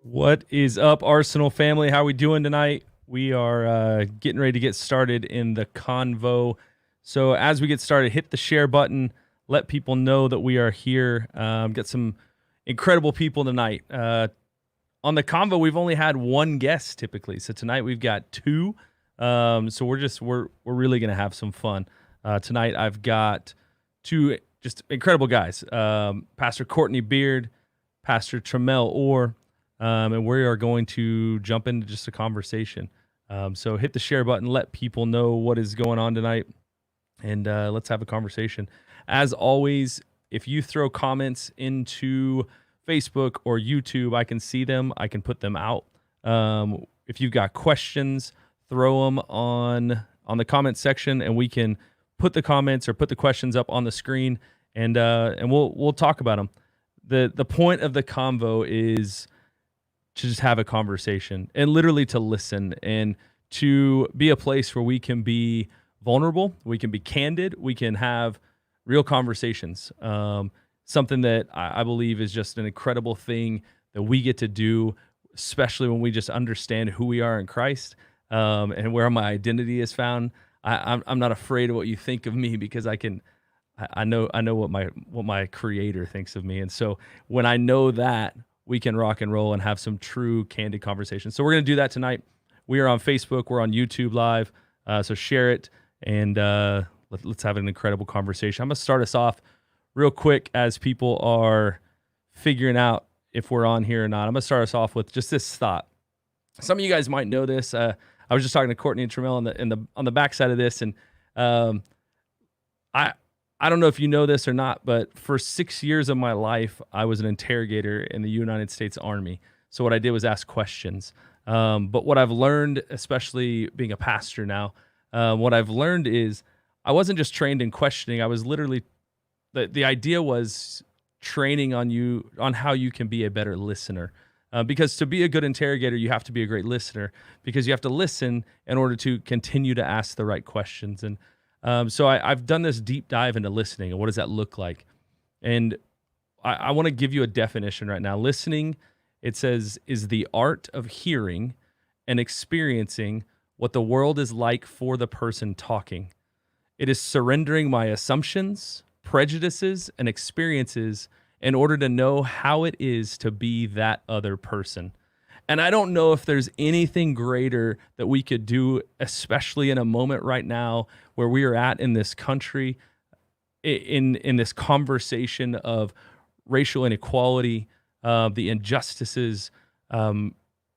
What is up, Arsenal family? How are we doing tonight? We are getting ready to get started in the Convo. So as we get started, hit the share button. Let people know that we are here. Get some incredible people tonight. On the Convo, we've only had one guest typically. So tonight we've got two. So we're really going to have some fun. Tonight I've got two just incredible guys. Pastor Courtney Beard, Pastor Trammel, and we are going to jump into just a conversation. So hit the share button, let people know what is going on tonight, and let's have a conversation. As always, if you throw comments into Facebook or YouTube, I can see them. I can put them out. If you've got questions, throw them on the comment section, and we can put the comments or put the questions up on the screen, and we'll talk about them. The point of the Convo is to just have a conversation and literally to listen and to be a place where we can be vulnerable, we can be candid, we can have real conversations. Something that I believe is just an incredible thing that we get to do, especially when we just understand who we are in Christ, and where my identity is found. I'm not afraid of what you think of me because I know what my Creator thinks of me, and so when I know that, we can rock and roll and have some true candid conversations. So we're going to do that tonight. We are on Facebook. We're on YouTube Live. So share it, and let's have an incredible conversation. I'm going to start us off real quick as people are figuring out if we're on here or not. I'm going to start us off with just this thought. Some of you guys might know this. I was just talking to Courtney and Trammel on the backside of this, and I don't know if you know this or not, but for 6 years of my life, I was an interrogator in the United States Army. So what I did was ask questions. But what I've learned, especially being a pastor now, what I've learned is I wasn't just trained in questioning. I was literally, the idea was training on how you can be a better listener. Because to be a good interrogator, you have to be a great listener, because you have to listen in order to continue to ask the right questions. And so I've done this deep dive into listening, and what does that look like? And I want to give you a definition right now. Listening, it says, is the art of hearing and experiencing what the world is like for the person talking. It is surrendering my assumptions, prejudices, and experiences in order to know how it is to be that other person. And I don't know if there's anything greater that we could do, especially in a moment right now where we are at in this country, in this conversation of racial inequality, the injustices,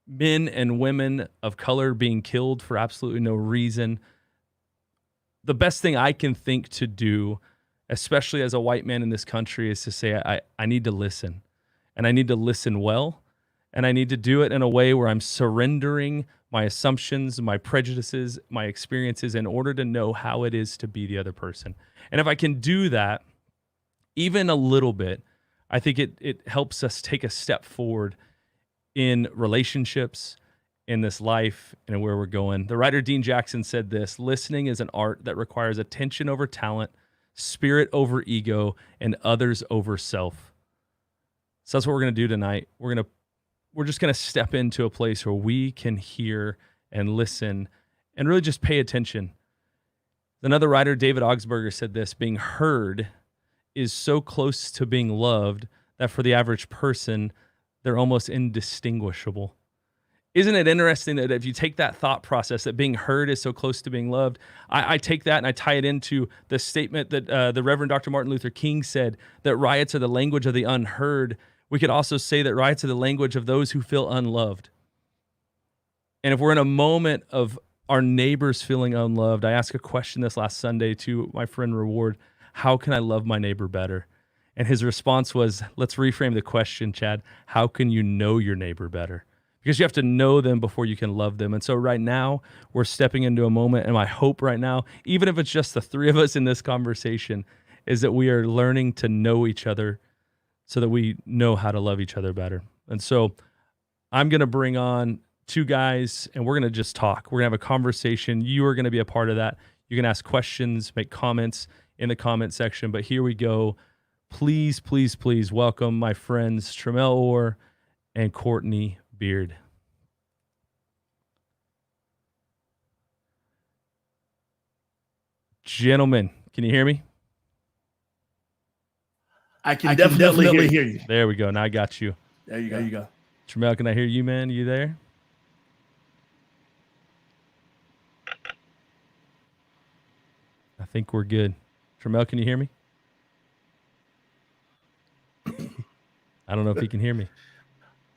men and women of color being killed for absolutely no reason. The best thing I can think to do, especially as a white man in this country, is to say, I need to listen, and I need to listen well, and I need to do it in a way where I'm surrendering my assumptions, my prejudices, my experiences in order to know how it is to be the other person. And if I can do that, even a little bit, I think it helps us take a step forward in relationships, in this life, and where we're going. The writer Dean Jackson said this: listening is an art that requires attention over talent, spirit over ego, and others over self. So that's what we're going to do tonight. We're just going to step into a place where we can hear and listen and really just pay attention. Another writer, David Augsburger, said this: being heard is so close to being loved that for the average person, they're almost indistinguishable. Isn't it interesting that if you take that thought process, that being heard is so close to being loved, I take that and I tie it into the statement that the Reverend Dr. Martin Luther King said, that riots are the language of the unheard. We could also say that riots are the language of those who feel unloved. And if we're in a moment of our neighbors feeling unloved, I asked a question this last Sunday to my friend Reward: how can I love my neighbor better? And his response was, let's reframe the question, Chad. How can you know your neighbor better? Because you have to know them before you can love them. And so right now, we're stepping into a moment, and my hope right now, even if it's just the three of us in this conversation, is that we are learning to know each other so that we know how to love each other better. And so I'm going to bring on two guys, and we're going to just talk. We're going to have a conversation. You are going to be a part of that. You can ask questions, make comments in the comment section. But here we go. Please, please, please welcome my friends Trammel Orr and Courtney Beard. Gentlemen, can you hear me? I can definitely hear you. There we go. Now I got you. There you go. Trammel, can I hear you, man? You there? I think we're good. Trammel, can you hear me? I don't know if he can hear me.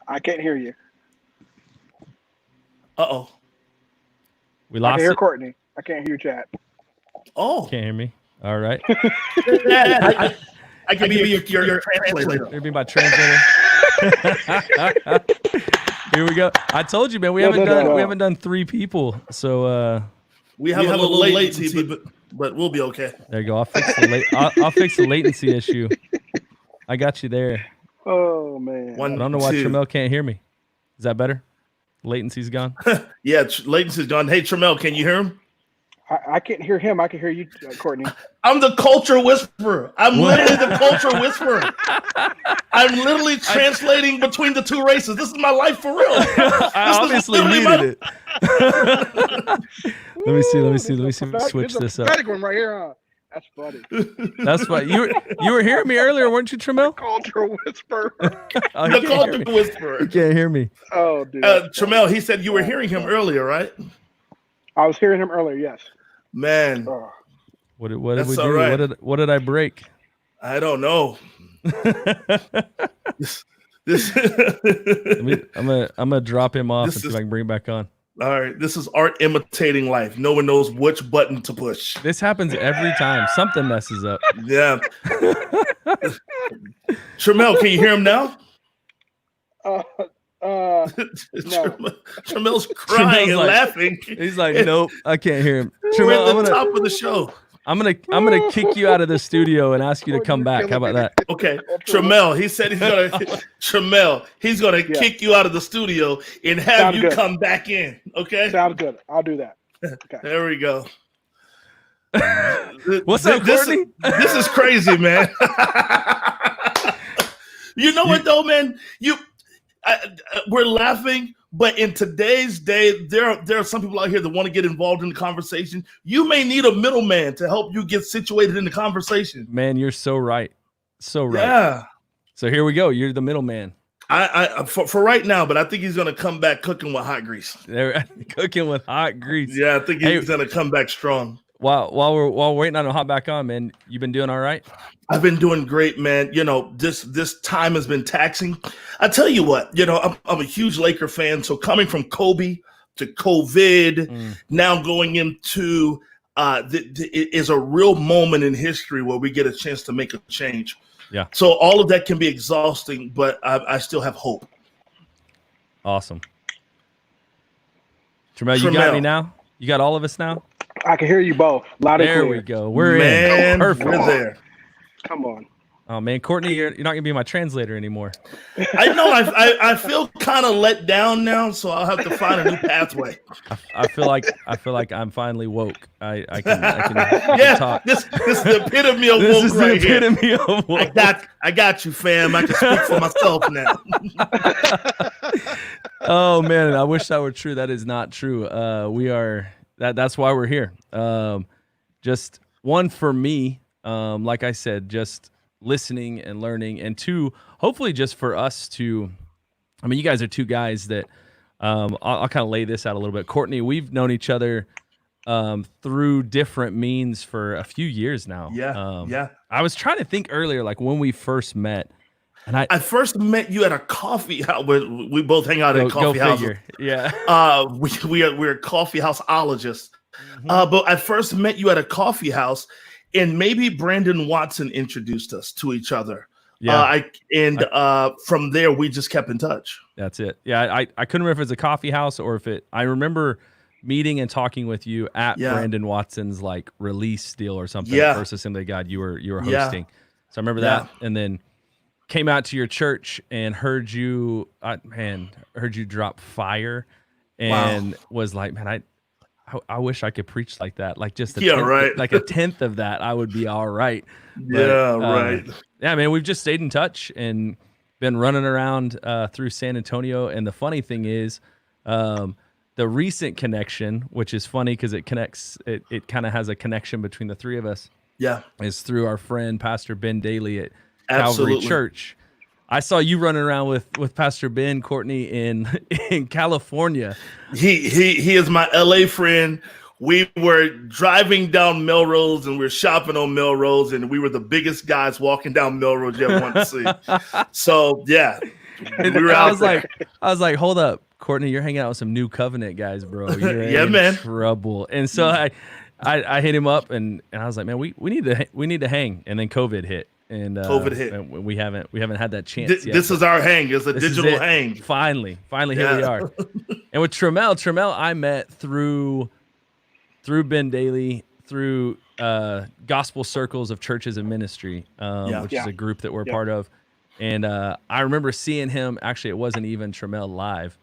I can't hear you. Uh-oh. We lost I can hear it? Courtney. I can't hear you, Chad. Oh. Can't hear me. All right. I can be your translator. Maybe my translator. Here we go. I told you, man. We haven't done three people, so we have a little latency, but we'll be okay. There you go. I'll fix the latency issue. I got you there. Oh man. I don't know why Trammel can't hear me. Is that better? Latency's gone. Yeah, latency's gone. Hey, Trammel, can you hear him? I can't hear him. I can hear you, Courtney. I'm the culture whisperer. I'm literally the culture whisperer. I'm literally translating between the two races. This is my life for real. I obviously needed it. Let me see. Let me switch this up. One right here, huh? That's funny. That's why you were hearing me earlier, weren't you, Trammel? Culture whisperer. The culture whisperer. You can't hear me. Oh, dude. Trammel, he said you were hearing him earlier, right? I was hearing him earlier. Yes. Man. What did we do? Right. What did I break? I don't know. I'm gonna drop him off and see if I can bring him back on. All right, this is art imitating life. No one knows which button to push. This happens every time. Something messes up. Yeah. Trammel, can you hear him now? No. Tramel's crying and laughing. He's like, nope, I can't hear him. Trammel, I'm top of the show. I'm gonna kick you out of the studio and ask you to come back. How about that? Okay, Trammel. He said he's gonna. Trammel, he's gonna kick you out of the studio and have you come back in. Okay. Sounds good. I'll do that. Okay. There we go. What's up, Courtney? This is crazy, man. You know what though, man? We're laughing, But in today's day, there are some people out here that want to get involved in the conversation. You may need a middleman to help you get situated in the conversation. Man, you're so right. So right. Yeah. So here we go. You're the middleman. I for right now, but I think he's gonna come back cooking with hot grease. They're cooking with hot grease. Yeah, I think he's gonna come back strong. While we're waiting on him to hop back on, man, you been doing all right? I've been doing great, man. You know, this time has been taxing. I tell you what, you know, I'm a huge Laker fan. So coming from Kobe to COVID, now going into it is a real moment in history where we get a chance to make a change. Yeah. So all of that can be exhausting, but I still have hope. Awesome. Trammel, you got me now? You got all of us now? I can hear you both. Loud and clear. There we go. We're in. Perfect. We're there. Come on. Oh man, Courtney, you're not gonna be my translator anymore. I know. I feel kind of let down now, so I'll have to find a new pathway. I feel like I'm finally woke. I can talk. This is the epitome of This woke is right the here. epitome of woke. I got you, fam. I can speak for myself now. Oh man, I wish that were true. That is not true. We are that's why we're here. Just one for me. Like I said, just listening and learning, and two, hopefully just for us to, I mean, you guys are two guys that, I'll kind of lay this out a little bit. Courtney, we've known each other through different means for a few years now. Yeah. I was trying to think earlier, like when we first met, and I first met you at a coffee house. We both hang out at a coffee house. Yeah. We're coffee houseologists. But I first met you at a coffee house, and maybe Brandon Watson introduced us to each other. Yeah. From there, we just kept in touch. That's it. Yeah. I couldn't remember if it was a coffee house or if I remember meeting and talking with you at Brandon Watson's like release deal or something. First Assembly of God you were hosting. So I remember that. And then came out to your church and heard you drop fire and was like, man, I wish I could preach like that. Like just like a tenth of that, I would be all right. But, yeah, man, we've just stayed in touch and been running around through San Antonio. And the funny thing is, the recent connection, which is funny because it connects, it kind of has a connection between the three of us. Yeah, is through our friend Pastor Ben Daly at Calvary Church. I saw you running around with Pastor Ben Courtney in California. He is my LA friend. We were driving down Melrose and we were shopping on Melrose, and we were the biggest guys walking down Melrose you ever want to see. So yeah, I was like, hold up, Courtney, you're hanging out with some New Covenant guys, bro. You're in trouble. And so I hit him up and I was like, man, we need to hang. And then COVID hit. And COVID hit. And we haven't had that chance yet. This is our hang. It's a digital hang. Finally, here we are. And with Trammel, I met through Ben Daly, through Gospel Circles of Churches and Ministry, which is a group that we're part of. And I remember seeing him. Actually, it wasn't even Trammel live.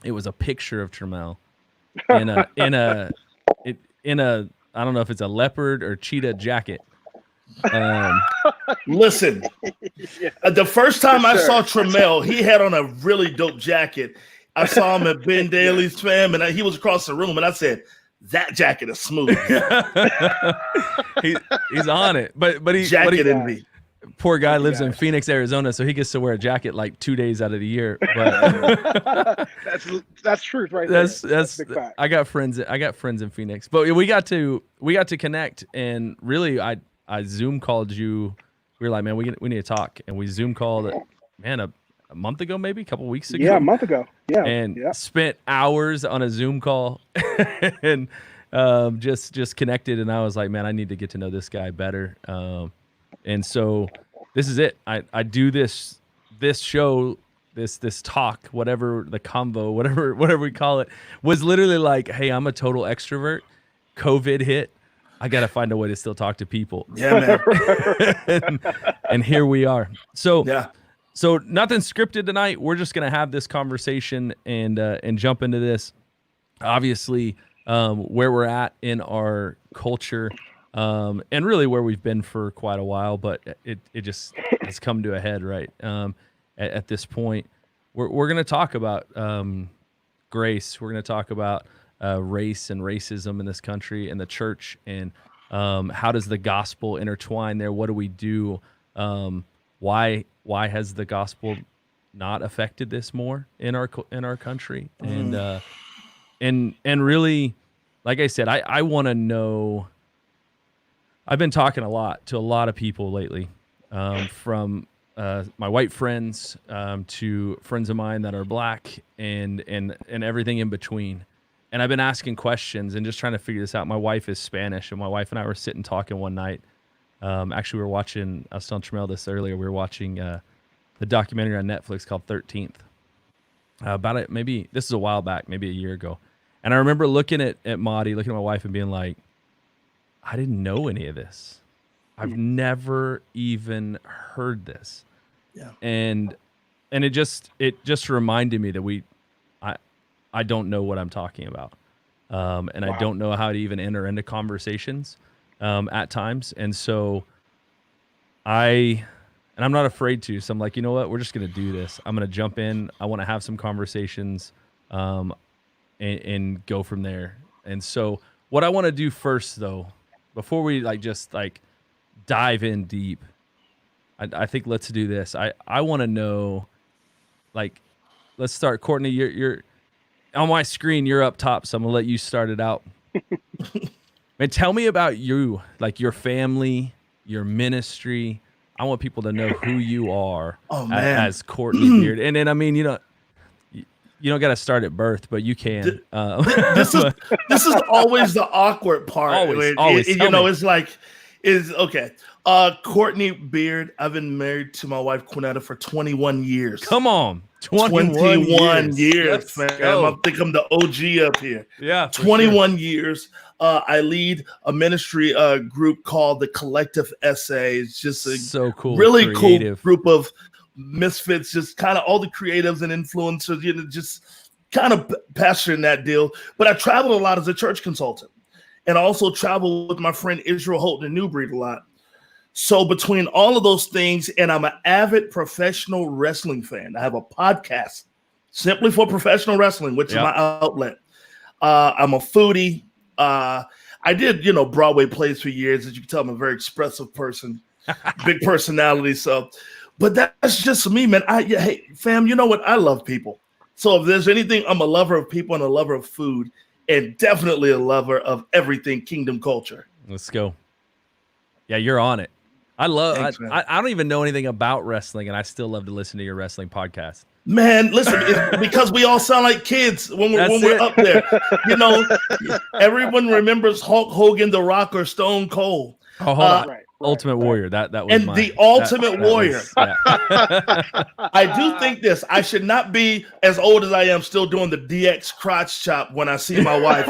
It was a picture of Trammel in a I don't know if it's a leopard or cheetah jacket. Listen, the first time I saw Trammel, he had on a really dope jacket. I saw him at Ben Daly's fam, and he was across the room, and I said, "That jacket is smooth." He's on it, but he envy. Poor guy lives in Phoenix, Arizona, so he gets to wear a jacket like 2 days out of the year. But that's truth, right there. That's big fact. I got friends in Phoenix, but we got to connect, and really, I Zoom called you. We were like, man, we need to talk, and we Zoom called, man, a month ago, maybe a couple weeks ago. Yeah, a month ago. Yeah, and spent hours on a Zoom call, and just connected. And I was like, man, I need to get to know this guy better. And so this is it. I do this show, this talk, whatever the convo, whatever we call it, was literally like, hey, I'm a total extrovert. COVID hit. I got to find a way to still talk to people. Yeah, man. and here we are. So nothing scripted tonight. We're just going to have this conversation and jump into this. Obviously, where we're at in our culture, and really where we've been for quite a while, but it just has come to a head, right? At this point, we're going to talk about grace. We're going to talk about race and racism in this country and the church, and how does the gospel intertwine there? What do we do? Why has the gospel not affected this more in our country? And really, like I said, I want to know. I've been talking a lot to a lot of people lately, from my white friends to friends of mine that are black and everything in between. And I've been asking questions and just trying to figure this out. My wife is Spanish, and my wife and I were sitting talking one night. Actually, we were watching, I was telling Trammel this earlier, we were watching the documentary on Netflix called 13th. About it, maybe, this is a while back, maybe a year ago. And I remember looking at Maudie, looking at my wife and being like, I didn't know any of this. I've never even heard this. Yeah. And it just reminded me that I don't know what I'm talking about. And I don't know how to even enter into conversations at times. And so I'm not afraid to. So I'm like, you know what? We're just going to do this. I'm going to jump in. I want to have some conversations and go from there. And so what I want to do first, though, before we just dive in deep, I think let's do this. I want to know, let's start. Courtney, you're on my screen. You're up top, so I'm gonna let you start it out. Man, tell me about you, your family, your ministry. I want people to know who you are as Courtney Beard. And then, I mean, you don't got to start at birth, but you can. This is always the awkward part. Always. It's okay. Courtney Beard. I've been married to my wife Quinetta for 21 years. Come on, 21 years, man. Go. I think I'm the OG up here. Yeah, 21 years. I lead a ministry group called the Collective SA. It's just a so cool, really creative. Cool group of misfits, just kind of all the creatives and influencers, just kind of pastoring that deal. But I traveled a lot as a church consultant, and I also traveled with my friend Israel Holton and New Breed a lot. So between all of those things, and I'm an avid professional wrestling fan. I have a podcast simply for professional wrestling, which is my outlet. I'm a foodie. I did, Broadway plays for years. As you can tell, I'm a very expressive person, big personality. So, but that's just me, man. Hey, fam, you know what? I love people. So if there's anything, I'm a lover of people and a lover of food, and definitely a lover of everything kingdom culture. Let's go. Yeah, you're on it. I love. Thanks, I don't even know anything about wrestling, and I still love to listen to your wrestling podcast. Man, listen, it's because we all sound like kids when we're up there. Everyone remembers Hulk Hogan, The Rock, or Stone Cold. Oh, hold on. Ultimate Warrior. That was and mine. The Ultimate Warrior. Yeah. I do think this. I should not be as old as I am still doing the DX crotch chop when I see my wife.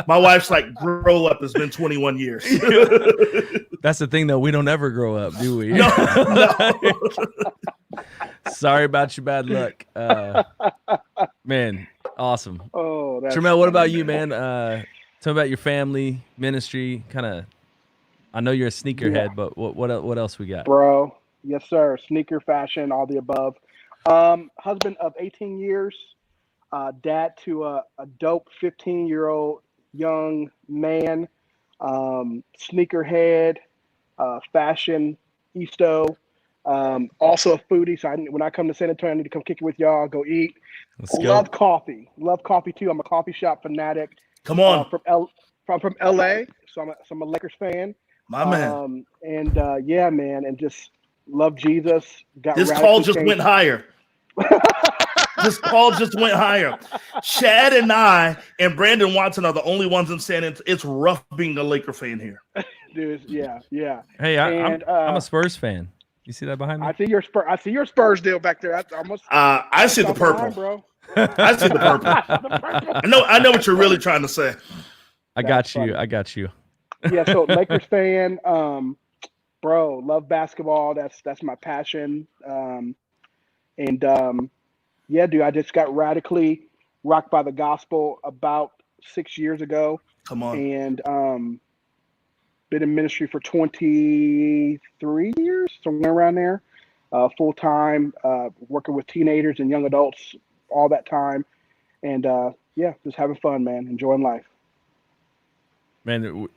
My wife's like, grow up. It's been 21 years. That's the thing, though. We don't ever grow up, do we? No. Sorry about your bad luck. Man, awesome. Oh, that's Trammel, what about you, man? Tell me about your family, ministry, kind of. I know you're a sneakerhead, but what else we got? Bro, yes, sir. Sneaker, fashion, all the above. Husband of 18 years, dad to a dope 15-year-old young man, sneakerhead, fashion, also a foodie. So when I come to San Antonio, I need to come kick it with y'all, go eat. Love coffee. Love coffee, too. I'm a coffee shop fanatic. Come on. From LA, so I'm a Lakers fan. My man. Yeah, man, and just love Jesus. This call just went higher. This call just went higher. Chad and I and Brandon Watson are the only ones in San Antonio. It's rough being a Laker fan here. Dude, yeah. Hey, I'm a Spurs fan. You see that behind me? I see your Spurs deal back there. That's almost. I see the purple, bro. I see the purple. I know what you're really trying to say. I got you. Yeah, so Lakers fan, bro, love basketball. That's my passion. Yeah, dude, I just got radically rocked by the gospel about 6 years ago. Come on. And been in ministry for 23 years, somewhere around there. Full time, working with teenagers and young adults all that time, and just having fun, man, enjoying life. Man,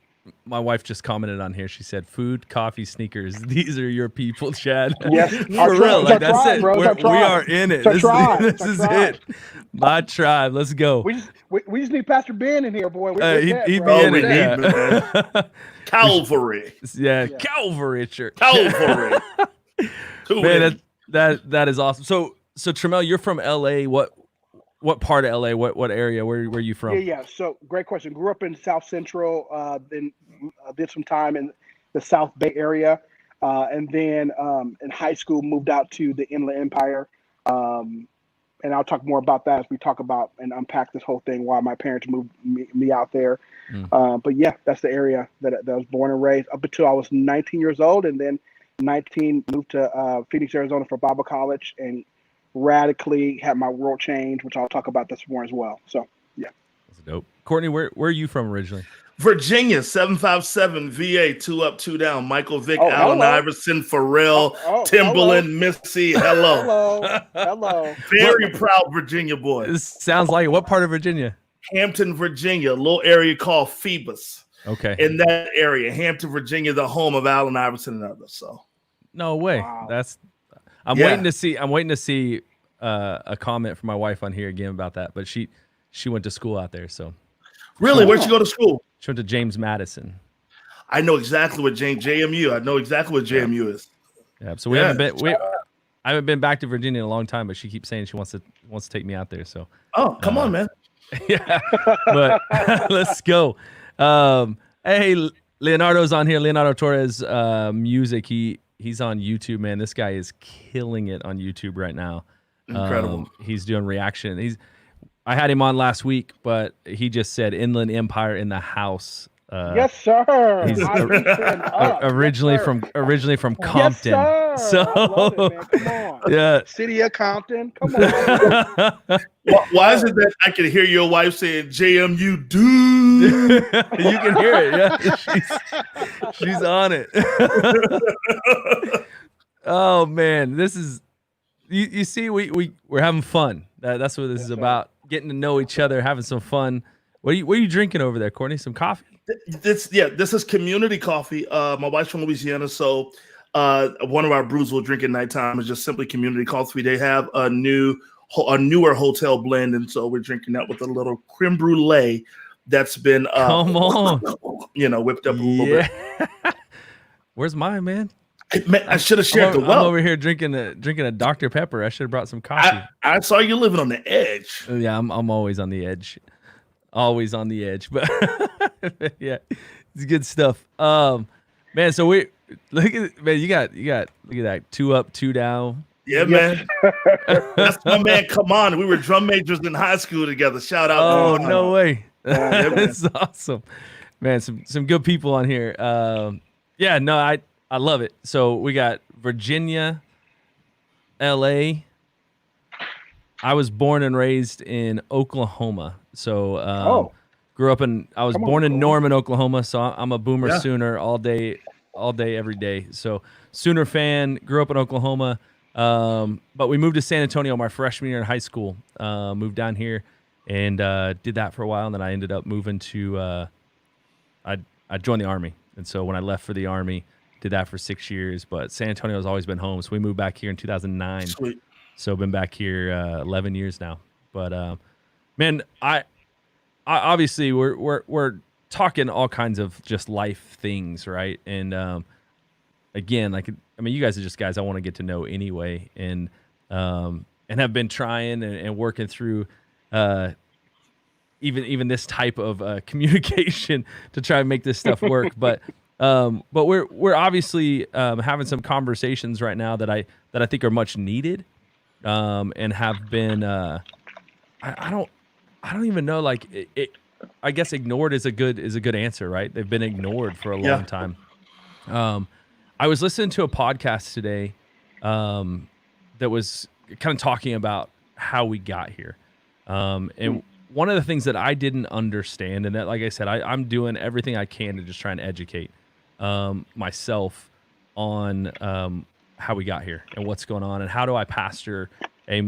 my wife just commented on here. She said, "Food, coffee, sneakers. These are your people, Chad." Yes, For real. Like that's it. bro. We are in it. This is it. My tribe. Let's go. We just need Pastor Ben in here, boy. He'd be bro. in it. Yeah. Calvary. Yeah, Calvary church. Calvary. Man, that is awesome. So Trammel, you're from LA. What part of LA? What area? Where are you from? Yeah. So great question. Grew up in South Central. Then did some time in the South Bay area, and then in high school moved out to the Inland Empire. And I'll talk more about that as we talk about and unpack this whole thing why my parents moved me out there. But yeah, that's the area that I was born and raised up until I was 19 years old, and then 19 moved to Phoenix, Arizona for Bible college, and radically had my world change, which I'll talk about this more as well. So yeah, that's dope. Courtney, where are you from originally? Virginia, 757 VA, 2 up, 2 down. Michael Vick, Allen Iverson, Pharrell, Timberland, Missy. Hello. Very proud Virginia boy. This sounds like it. What part of Virginia? Hampton, Virginia, a little area called Phoebus. Okay. In that area, Hampton, Virginia, the home of Allen Iverson and others. So no way. Wow. I'm waiting to see a comment from my wife on here again about that. But she went to school out there. So really, where'd you go to school? She went to James Madison. I know exactly what JMU. I know exactly what JMU is. Yeah. So I haven't been back to Virginia in a long time, but she keeps saying she wants to take me out there. So come on, man. Yeah. But let's go. Hey, Leonardo's on here. Leonardo Torres music. He's on YouTube, man. This guy is killing it on YouTube right now. Incredible. He's doing reaction. I had him on last week, but he just said Inland Empire in the house. Yes, sir. He's originally from Compton. Yes, sir. So I love it, man. Come on. Yeah. City of Compton. Come on. Why is it that I can hear your wife saying JMU dude? You can hear it. Yeah. She's on it. Oh man, this is you see we're having fun. That's what this is about. Getting to know each other, having some fun. What are you drinking over there, Courtney? Some coffee? This is community coffee. My wife's from Louisiana, so one of our brews we'll drink at nighttime is just simply community coffee. They have a newer hotel blend, and so we're drinking that with a little creme brulee that's been come on, whipped up a little bit. Where's mine, man? I should have shared the well. I'm over here drinking a Dr. Pepper. I should have brought some coffee. I saw you living on the edge. Yeah, I'm always on the edge. Always on the edge. But yeah, it's good stuff. Man, so you got look at that 2 up, 2 down. Yeah, man. That's my man. Come on. We were drum majors in high school together. Shout out. Oh, no way. That's It's awesome. Man, some good people on here. Yeah, no, I love it. So we got Virginia, LA. I was born and raised in Oklahoma. So grew up I was born in Norman, Oklahoma. So I'm a Boomer Sooner all day, every day. So Sooner fan, grew up in Oklahoma. But we moved to San Antonio my freshman year in high school. Moved down here and did that for a while. And then I ended up moving to I joined the Army. And so when I left for the Army, did that for 6 years. But San Antonio has always been home. So we moved back here in 2009. Sweet. So been back here 11 years now. But man, I obviously we're talking all kinds of just life things, right? And again, you guys are just guys I want to get to know anyway, and have been trying and working through even this type of communication to try and make this stuff work. But we're obviously having some conversations right now that I think are much needed. And have been I don't even know, like it I guess ignored is a good answer, right? They've been ignored for a long time. I was listening to a podcast today that was kind of talking about how we got here. And one of the things that I didn't understand, and that, like I said, I'm doing everything I can to just try and educate myself on how we got here and what's going on and how do I pastor a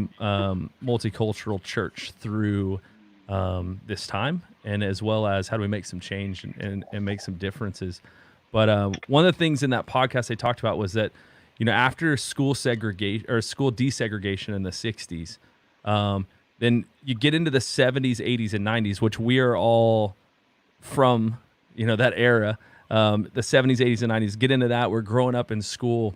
multicultural church through this time, and as well as how do we make some change and make some differences. But one of the things in that podcast they talked about was that, after school segregation or school desegregation in the 60s, then you get into the 70s, 80s, and 90s, which we are all from, that era. The 70s, 80s, and 90s, get into that. We're growing up in school.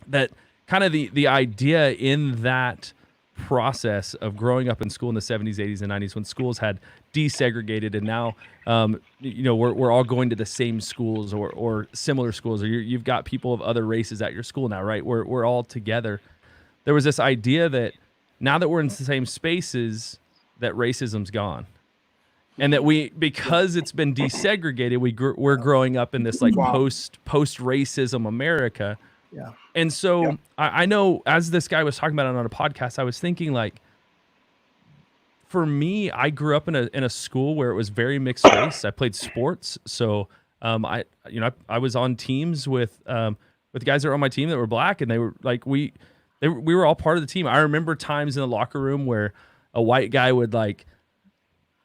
That kind of the idea in that process of growing up in school in the 70s, 80s, and 90s, when schools had desegregated, and now we're all going to the same schools or similar schools, or you've got people of other races at your school now, right? We're all together. There was this idea that now that we're in the same spaces, that racism's gone, and that because it's been desegregated, we're growing up in this like post racism America. Yeah. And so I know, as this guy was talking about it on a podcast, I was thinking, like, for me, I grew up in a school where it was very mixed race. I played sports, so I was on teams with guys that were on my team that were black, and they were like we were all part of the team. I remember times in the locker room where a white guy would like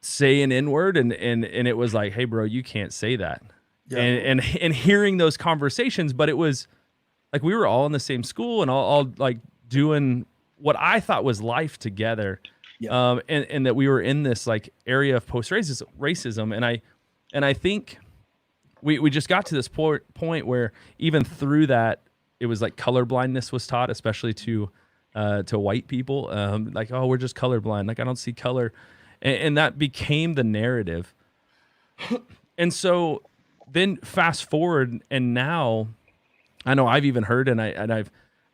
say an N-word, and it was like, hey, bro, you can't say that. Yeah. And hearing those conversations, but it was like we were all in the same school and all like doing what I thought was life together. Yeah. And that we were in this like area of post racism. And I think we just got to this point where even through that, it was like colorblindness was taught, especially to white people. Like, oh, we're just colorblind. Like, I don't see color. And that became the narrative. And so then fast forward, and now I know I've even heard, and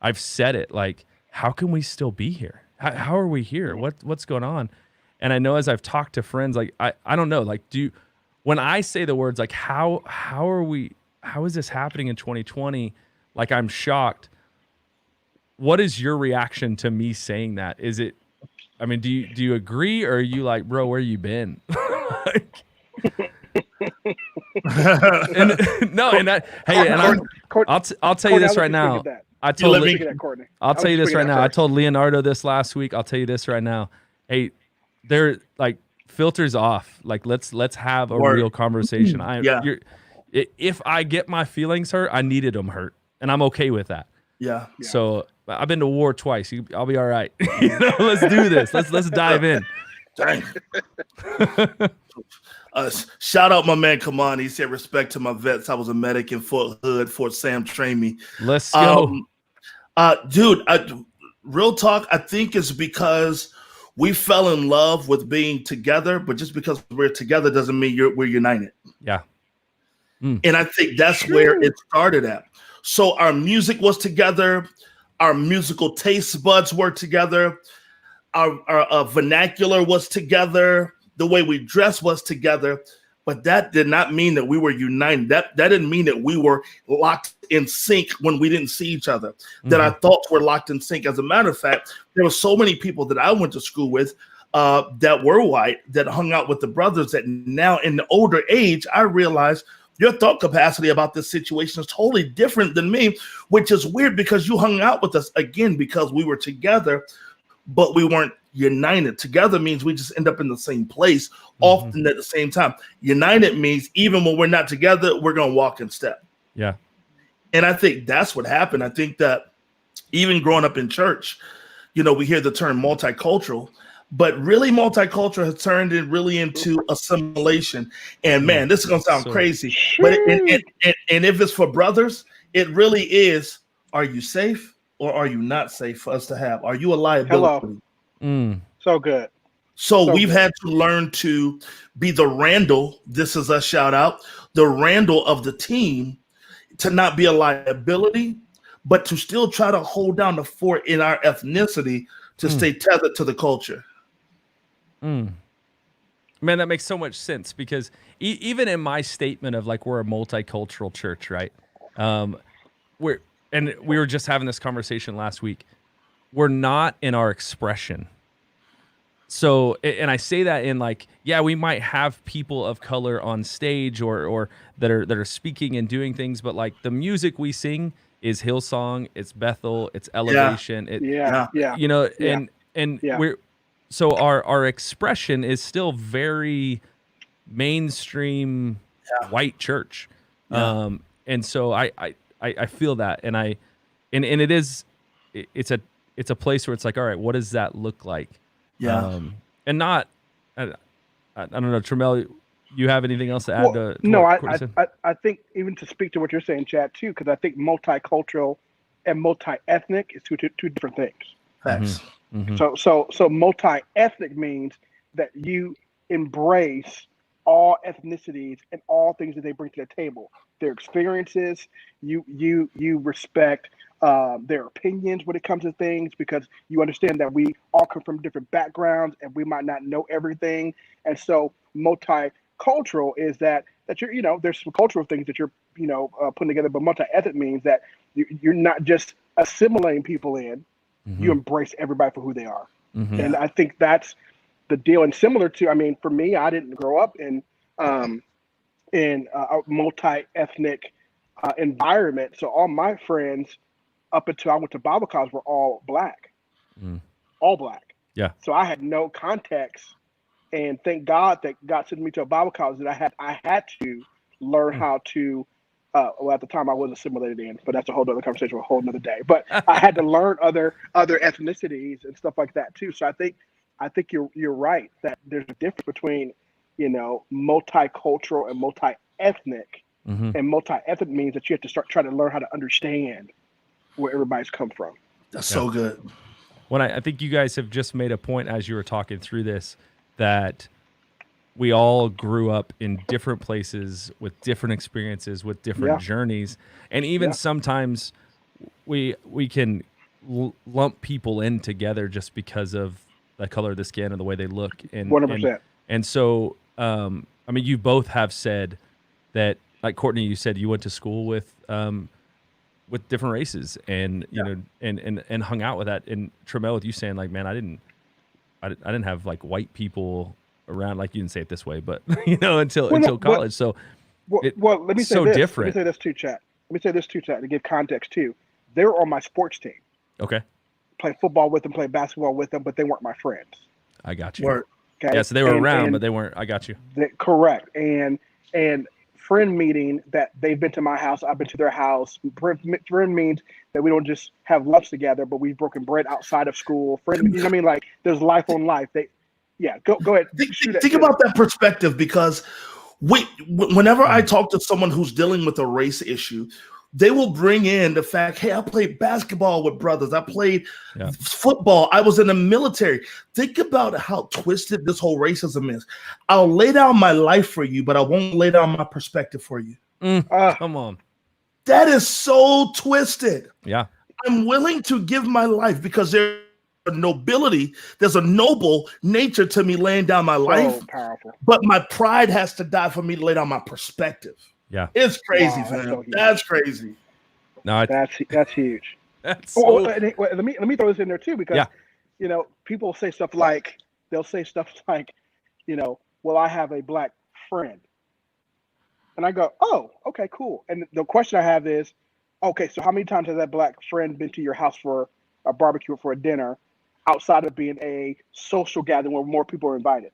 I've said it, like, how can we still be here? How are we here? What's going on? And I know as I've talked to friends, like, I don't know, like, when I say the words, like, how is this happening in 2020? Like, I'm shocked. What is your reaction to me saying that? Is it, I mean, do you agree, or are you like, bro, where you been? Like, I'll tell you this right now. I'll tell you this right now. I told Leonardo this last week. I'll tell you this right now. Hey, they're like, filters off. Like, let's have a real conversation. If I get my feelings hurt, I needed them hurt, and I'm okay with that. Yeah. So I've been to war twice. I'll be all right. Let's do this. Let's dive in. Dang. Shout out my man Kamani. He said, respect to my vets. I was a medic in Fort Hood. Fort Sam trained me. Let's go. Dude, real talk, I think it's because we fell in love with being together, but just because we're together doesn't mean we're united. Yeah. And I think that's where it started at. So our music was together. Our musical taste buds were together. Our vernacular was together. The way we dressed was together. But that did not mean that we were united. That didn't mean that we were locked in sync when we didn't see each other, that our thoughts were locked in sync. As a matter of fact, there were so many people that I went to school with that were white, that hung out with the brothers, that now in the older age, I realized your thought capacity about this situation is totally different than me, which is weird because you hung out with us again because we were together, but we weren't united. Together means we just end up in the same place often at the same time. United means even when we're not together, we're going to walk in step. Yeah. And I think that's what happened. I think that even growing up in church, we hear the term multicultural, but really multicultural has turned it really into assimilation. And man, this is going to sound crazy, but and if it's for brothers, it really is, are you safe or are you not safe for us to have? Are you a liability? Hello. So good. So we've had to learn to be the Randall. This is a shout out, the Randall of the team, to not be a liability, but to still try to hold down the fort in our ethnicity to stay tethered to the culture. Man, that makes so much sense, because even in my statement of like, we're a multicultural church, right? We were just having this conversation last week. We're not in our expression. So, and I say that in like, yeah, we might have people of color on stage or that are speaking and doing things, but like the music we sing is Hillsong, it's Bethel, it's Elevation. You know, and we're so our expression is still very mainstream white church. And so I feel that, and it is, it's a place where it's like, all right, what does that look like? And not, I don't know, Trammel, you have anything else to add to no, what Courtney said? I think even to speak to what you're saying, Chad, too, because I think multicultural and multi-ethnic is two different things. Thanks. So multi-ethnic means that you embrace all ethnicities and all things that they bring to the table, their experiences. You respect their opinions when it comes to things, because you understand that we all come from different backgrounds and we might not know everything. And so multicultural is that you're, there's some cultural things that you're, putting together, but multi-ethnic means that you're not just assimilating people in, you embrace everybody for who they are. And I think that's the deal. And similar to, I mean, for me, I didn't grow up in a multi-ethnic environment. So all my friends up until I went to Bible college were all black, all black. Yeah. So I had no context, and thank God that God sent me to a Bible college that I had to learn how to. Well, at the time I was assimilated in, but that's a whole other conversation for a whole another day. But I had to learn other ethnicities and stuff like that too. So I think you're right that there's a difference between, multicultural and multi-ethnic. And multi-ethnic means that you have to start trying to learn how to understand where everybody's come from. That's so good. When I think you guys have just made a point as you were talking through this, that we all grew up in different places with different experiences, with different journeys. And even sometimes we can lump people in together just because of the color of the skin and the way they look. And 100%. And so, I mean, you both have said that, like Courtney, you said you went to school with different races and, you know, and hung out with that. And Trammel, with you saying like, man, I didn't have like white people around, like you didn't say it this way, but until college. Let me say so this. different. Let me say this too, chat. To give context too. They were on my sports team. Okay. Played football with them, played basketball with them, but they weren't my friends. I got you. Okay. Yeah, so they were around, but they weren't. I got you. Correct. And friend meeting that they've been to my house, I've been to their house. Friend means that we don't just have lunch together, but we've broken bread outside of school. Friend, you know what I mean? Like there's life on life. Go ahead. Think about that perspective, because whenever I talk to someone who's dealing with a race issue, they will bring in the fact, hey, I played basketball with brothers. I played football. I was in the military. Think about how twisted this whole racism is. I'll lay down my life for you, but I won't lay down my perspective for you. Come on. That is so twisted. Yeah. I'm willing to give my life because there's a nobility. There's a noble nature to me laying down my life. Powerful. But my pride has to die for me to lay down my perspective. Yeah, it's crazy, wow, fam. That's crazy. No, that's huge. That's let me throw this in there too, because people say stuff like well, I have a black friend, and I go, oh, okay, cool. And the question I have is, okay, so how many times has that black friend been to your house for a barbecue or for a dinner, outside of being a social gathering where more people are invited?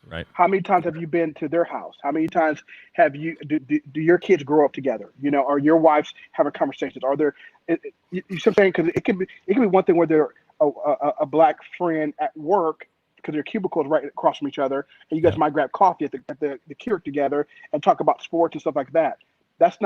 Right. How many times have you been to their house? How many times have you do your kids grow up together? Or your wives having conversations? Are there? You see what I'm saying? Because it can be one thing where they're a black friend at work because their cubicles right across from each other, and you guys might grab coffee at the kiosk together and talk about sports and stuff like that. That's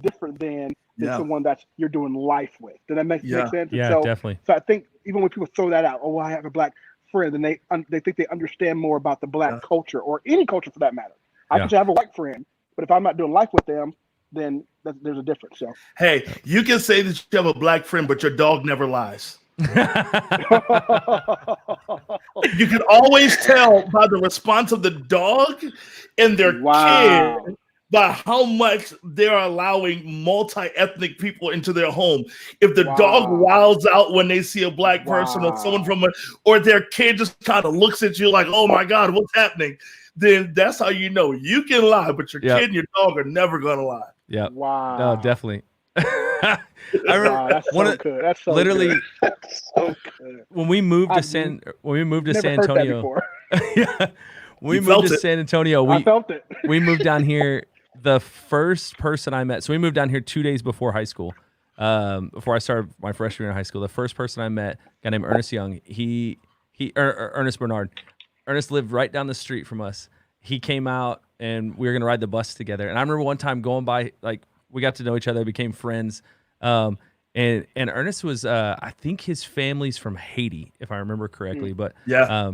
different than someone that you're doing life with. Does that make sense? Yeah, definitely. So I think even when people throw that out, oh, I have a black friend, and they think they understand more about the black culture, or any culture for that matter. I can have a white friend, but if I'm not doing life with them, then there's a difference. So hey, you can say that you have a black friend, but your dog never lies. You can always tell by the response of the dog and their kid by how much they're allowing multi-ethnic people into their home. If the dog wilds out when they see a black person or someone or their kid just kind of looks at you like, oh my God, what's happening? Then that's how you know you can lie, but your kid and your dog are never going to lie. Yeah. Wow. No, definitely. I remember Wow, that's so good. That's so literally good. That's so good. when we moved to I've San Never heard that Antonio. before. Yeah, when we You moved felt to it. San Antonio, I felt it. we moved down here. The first person I met, so we moved down here 2 days before high school. Before I started my freshman year in high school, the first person I met, a guy named Ernest Young. Ernest Bernard. Ernest lived right down the street from us. He came out and we were gonna ride the bus together. And I remember one time going by, like we got to know each other, became friends. And Ernest was, I think his family's from Haiti, if I remember correctly. But Yeah.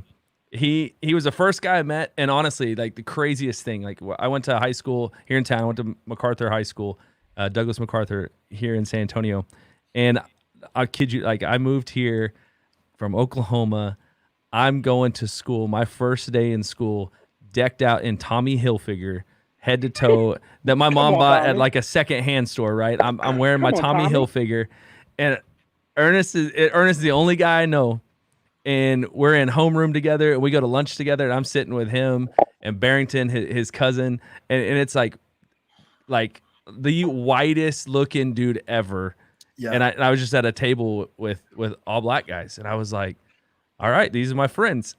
he was the first guy I met, and honestly, like the craziest thing, like I went to high school here in town. I went to MacArthur High School, Douglas MacArthur here in San Antonio, and I kid you, like I moved here from Oklahoma. I'm going to school, my first day in school, decked out in Tommy Hilfiger, head to toe, that my mom bought at like a secondhand store. Right, I'm wearing my Tommy Hilfiger, and Ernest is the only guy I know. And we're in homeroom together, and we go to lunch together, and I'm sitting with him and Barrington, his cousin, and it's like the whitest looking dude ever. Yeah. And I was just at a table with all black guys, and I was like, all right, these are my friends.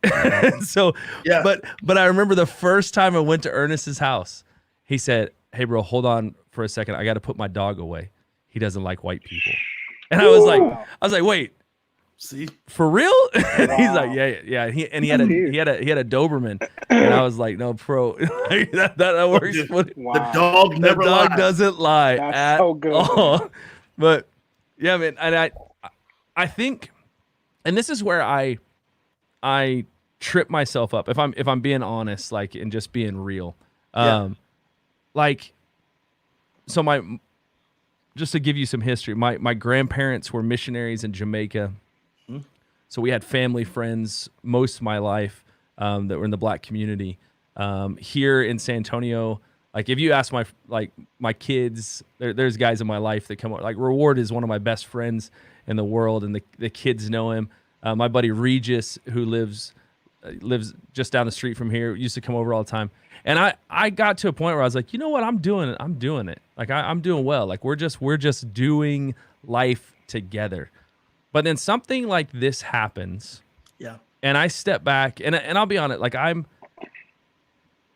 So, Yeah. but I remember the first time I went to Ernest's house, he said, "Hey, bro, hold on for a second. I got to put my dog away. He doesn't like white people." And I was like, wait. See, For real? He's like, yeah. He had a Doberman, and I was like, no, bro, like, that works. Wow. the dog never The dog lies. doesn't lie That's at so good. all. But yeah, man, and I think, and this is where I trip myself up if I'm being honest, like, and just being real. Like, so just to give you some history, my grandparents were missionaries in Jamaica. So we had family friends most of my life that were in the black community. Here in San Antonio, like if you ask my kids, there's guys in my life that come up. Like Reward is one of my best friends in the world, and the kids know him. My buddy Regis, who lives just down the street from here, used to come over all the time. And I got to a point where I was like, you know what, I'm doing it. Like I'm doing well. Like we're just doing life together. But then something like this happens. Yeah. And I step back, and I'll be honest, like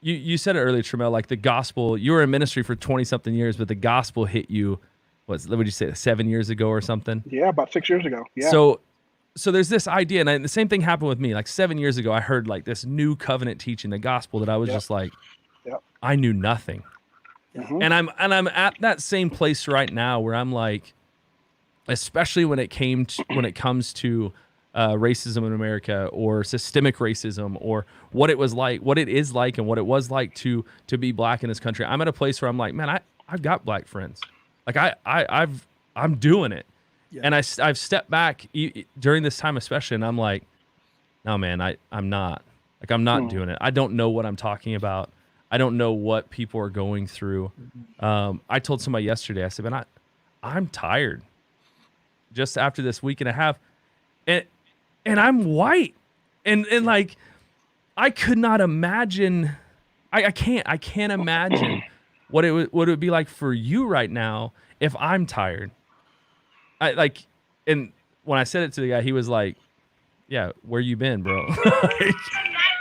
you said it earlier, Trammel, like the gospel, you were in ministry for 20 something years, but the gospel hit you, what would you say, 7 years ago or something? Yeah, about 6 years ago. Yeah. So there's this idea, and the same thing happened with me. Like 7 years ago, I heard like this new covenant teaching, the gospel, that I was just like, I knew nothing. Mhm. And I'm at that same place right now where I'm like, especially when it comes to racism in America, or systemic racism, or what it is like, and what it was like to be black in this country. I'm at a place where I'm like, man, I've got black friends. Like I'm doing it. Yeah. And I've stepped back during this time, especially, and I'm like, no, man, I'm not. Like I'm not doing it. I don't know what I'm talking about. I don't know what people are going through. I told somebody yesterday, I said, man, I'm tired. Just after this week and a half, and I'm white, and like I could not imagine. I can't imagine what it would be like for you right now if I'm tired. And when I said it to the guy, he was like, "Yeah, where you been, bro?"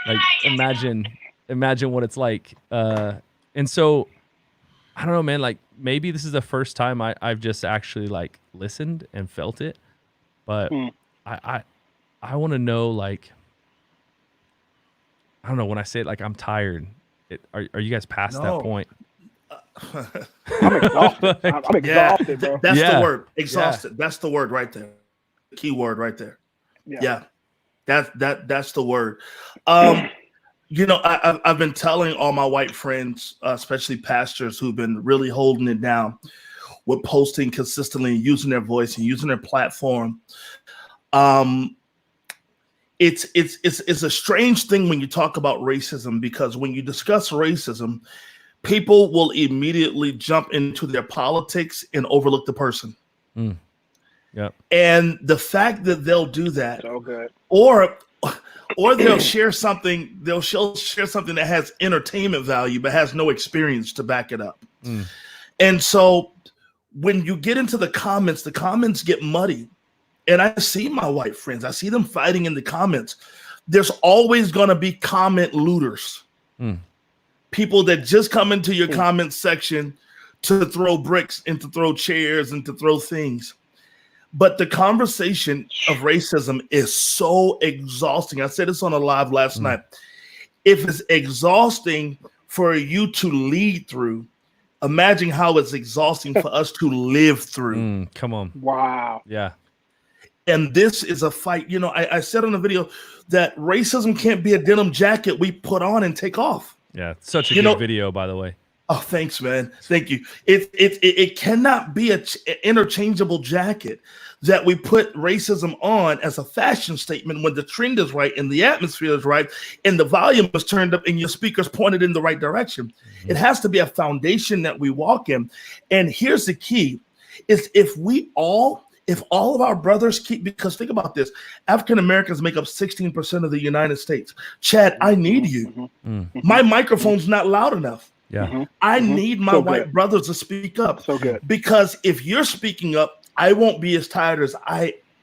like imagine what it's like. And so I don't know, man, like maybe this is the first time I've just actually like listened and felt it, but I want to know, like, I don't know, when I say it, like I'm tired, are you guys past that point? I'm exhausted. I'm exhausted, bro. That's the word. Exhausted. That's the word right there. Key word right there. Yeah. That's the word. You know, I've been telling all my white friends, especially pastors who've been really holding it down with posting consistently and using their voice and using their platform. It's a strange thing when you talk about racism, because when you discuss racism, people will immediately jump into their politics and overlook the person. Yeah. And the fact that they'll do that, So good. or they'll share something that has entertainment value but has no experience to back it up. And so when you get into the comments get muddy. And I see my white friends, I see them fighting in the comments. There's always going to be comment looters. People that just come into your comment section to throw bricks and to throw chairs and to throw things. But the conversation of racism is so exhausting. I said this on a live last night. If it's exhausting for you to lead through, imagine how it's exhausting for us to live through. Come on. Wow. Yeah. And this is a fight. You know, I said on the video that racism can't be a denim jacket we put on and take off. Yeah. Such a good video, by the way. Oh, thanks, man. Thank you. It cannot be an interchangeable jacket that we put racism on as a fashion statement when the trend is right and the atmosphere is right and the volume is turned up and your speakers pointed in the right direction. It has to be a foundation that we walk in. And here's the key is if all of our brothers keep, because think about this, African Americans make up 16% of the United States. Chad, I need you. My microphone's not loud enough. Yeah. I need my white brothers to speak up. So good. Because if you're speaking up, I won't be as tired as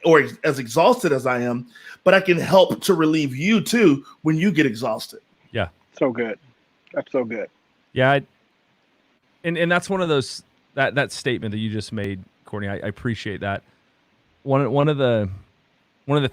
or as exhausted as I am, but I can help to relieve you too when you get exhausted. Yeah. So good. That's so good. Yeah. And that's one of those, that statement that you just made, Courtney, I appreciate that. One of the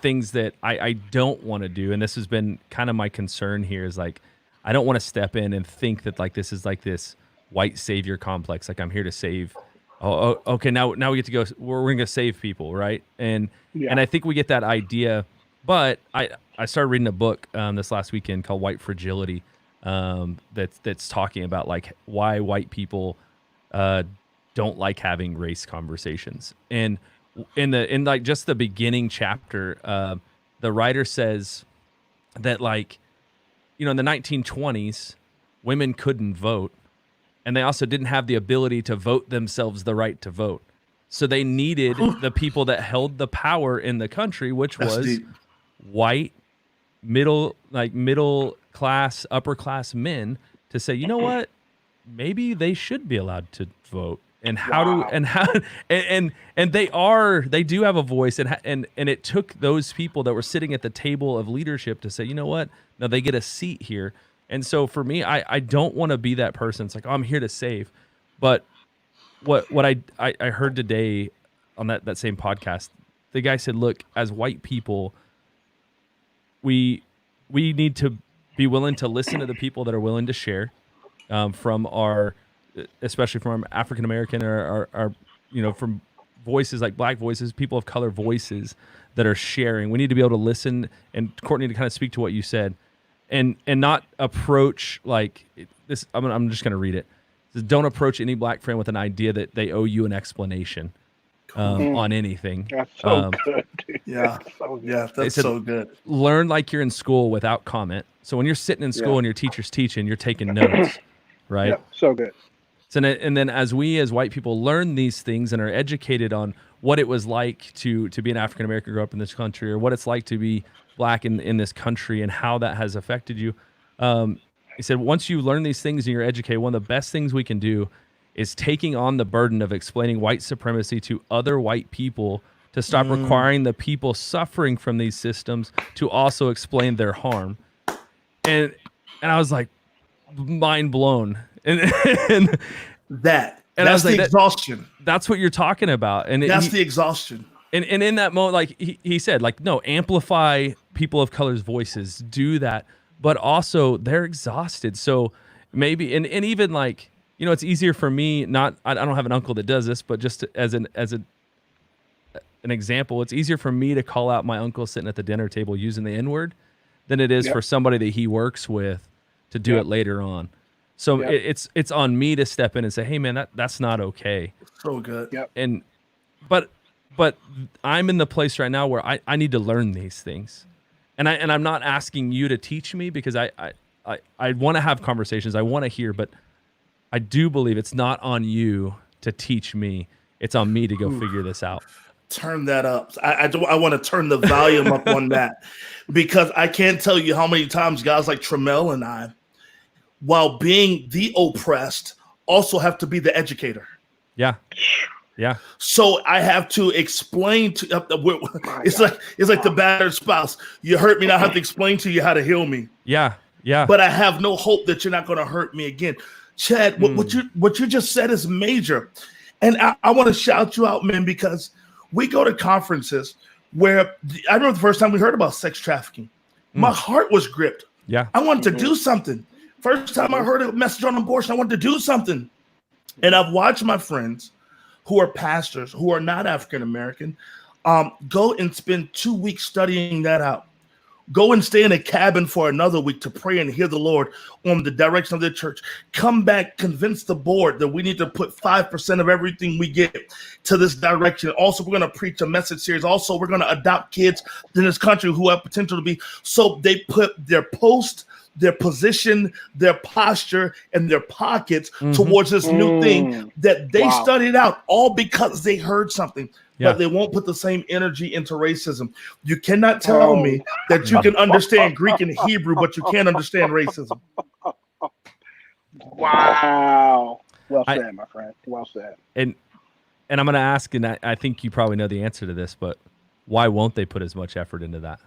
things that I don't want to do, and this has been kind of my concern here, is like, I don't want to step in and think that like this is like this white savior complex. Like I'm here to save. Oh, okay. Now we get to go. We're going to save people, right? And I think we get that idea. But I started reading a book this last weekend called White Fragility. That's talking about like why white people don't like having race conversations. And in like just the beginning chapter, the writer says that like, you know, in the 1920s, women couldn't vote, and they also didn't have the ability to vote themselves the right to vote. So they needed the people that held the power in the country, which was white, middle class, upper class men, to say, you know what, maybe they should be allowed to vote. And they do have a voice, and it took those people that were sitting at the table of leadership to say, you know what, now they get a seat here. And so for me, I don't want to be that person. It's like, oh, I'm here to save. But what I heard today on that same podcast, the guy said, look, as white people, we need to be willing to listen to the people that are willing to share from our, especially from African American or you know, from voices like Black voices, people of color voices that are sharing. We need to be able to listen, and Courtney, to kind of speak to what you said, and not approach like this. I'm just going to read it. It says, don't approach any Black friend with an idea that they owe you an explanation on anything. That's so good. Dude. Yeah, that's so good. Learn like you're in school without comment. So when you're sitting in school and your teacher's teaching, you're taking notes, right? Yeah, so good. So, and then as we as white people learn these things and are educated on what it was like to be an African American, grow up in this country, or what it's like to be Black in this country and how that has affected you. He said, once you learn these things and you're educated, one of the best things we can do is taking on the burden of explaining white supremacy to other white people to stop requiring the people suffering from these systems to also explain their harm. And I was like, mind blown. And that's the exhaustion. That's what you're talking about. And that's the exhaustion. And in that moment, like he said, like, no, amplify people of color's voices, do that. But also they're exhausted. So maybe, and even like, you know, it's easier for me, I don't have an uncle that does this, but just as an example, it's easier for me to call out my uncle sitting at the dinner table using the N-word than it is for somebody that he works with to do it later on. So it's on me to step in and say, hey man, that's not okay. So good. Yep. And but I'm in the place right now where I need to learn these things. And I'm not asking you to teach me, because I want to have conversations. I want to hear, but I do believe it's not on you to teach me. It's on me to go figure this out. Turn that up. I want to turn the volume up on that, because I can't tell you how many times guys like Trammel and I, while being the oppressed, also have to be the educator. Yeah. Yeah. So I have to explain to it's like the battered spouse. You hurt me, now I have to explain to you how to heal me. Yeah. Yeah. But I have no hope that you're not going to hurt me again. Chad, what you just said is major. And I want to shout you out, man, because we go to conferences where I remember the first time we heard about sex trafficking. My heart was gripped. Yeah. I wanted to do something. First time I heard a message on abortion, I wanted to do something. And I've watched my friends who are pastors, who are not African-American, go and spend 2 weeks studying that out. Go and stay in a cabin for another week to pray and hear the Lord on the direction of their church. Come back, convince the board that we need to put 5% of everything we get to this direction. Also, we're going to preach a message series. Also, we're going to adopt kids in this country who have potential to be. So they put their post, their position, their posture, and their pockets towards this new thing that they studied out, all because they heard something. But they won't put the same energy into racism. You cannot tell me that you can understand Greek and Hebrew, but you can't understand racism. Wow. Well said, my friend. Well said. And I'm going to ask, and I think you probably know the answer to this, but why won't they put as much effort into that?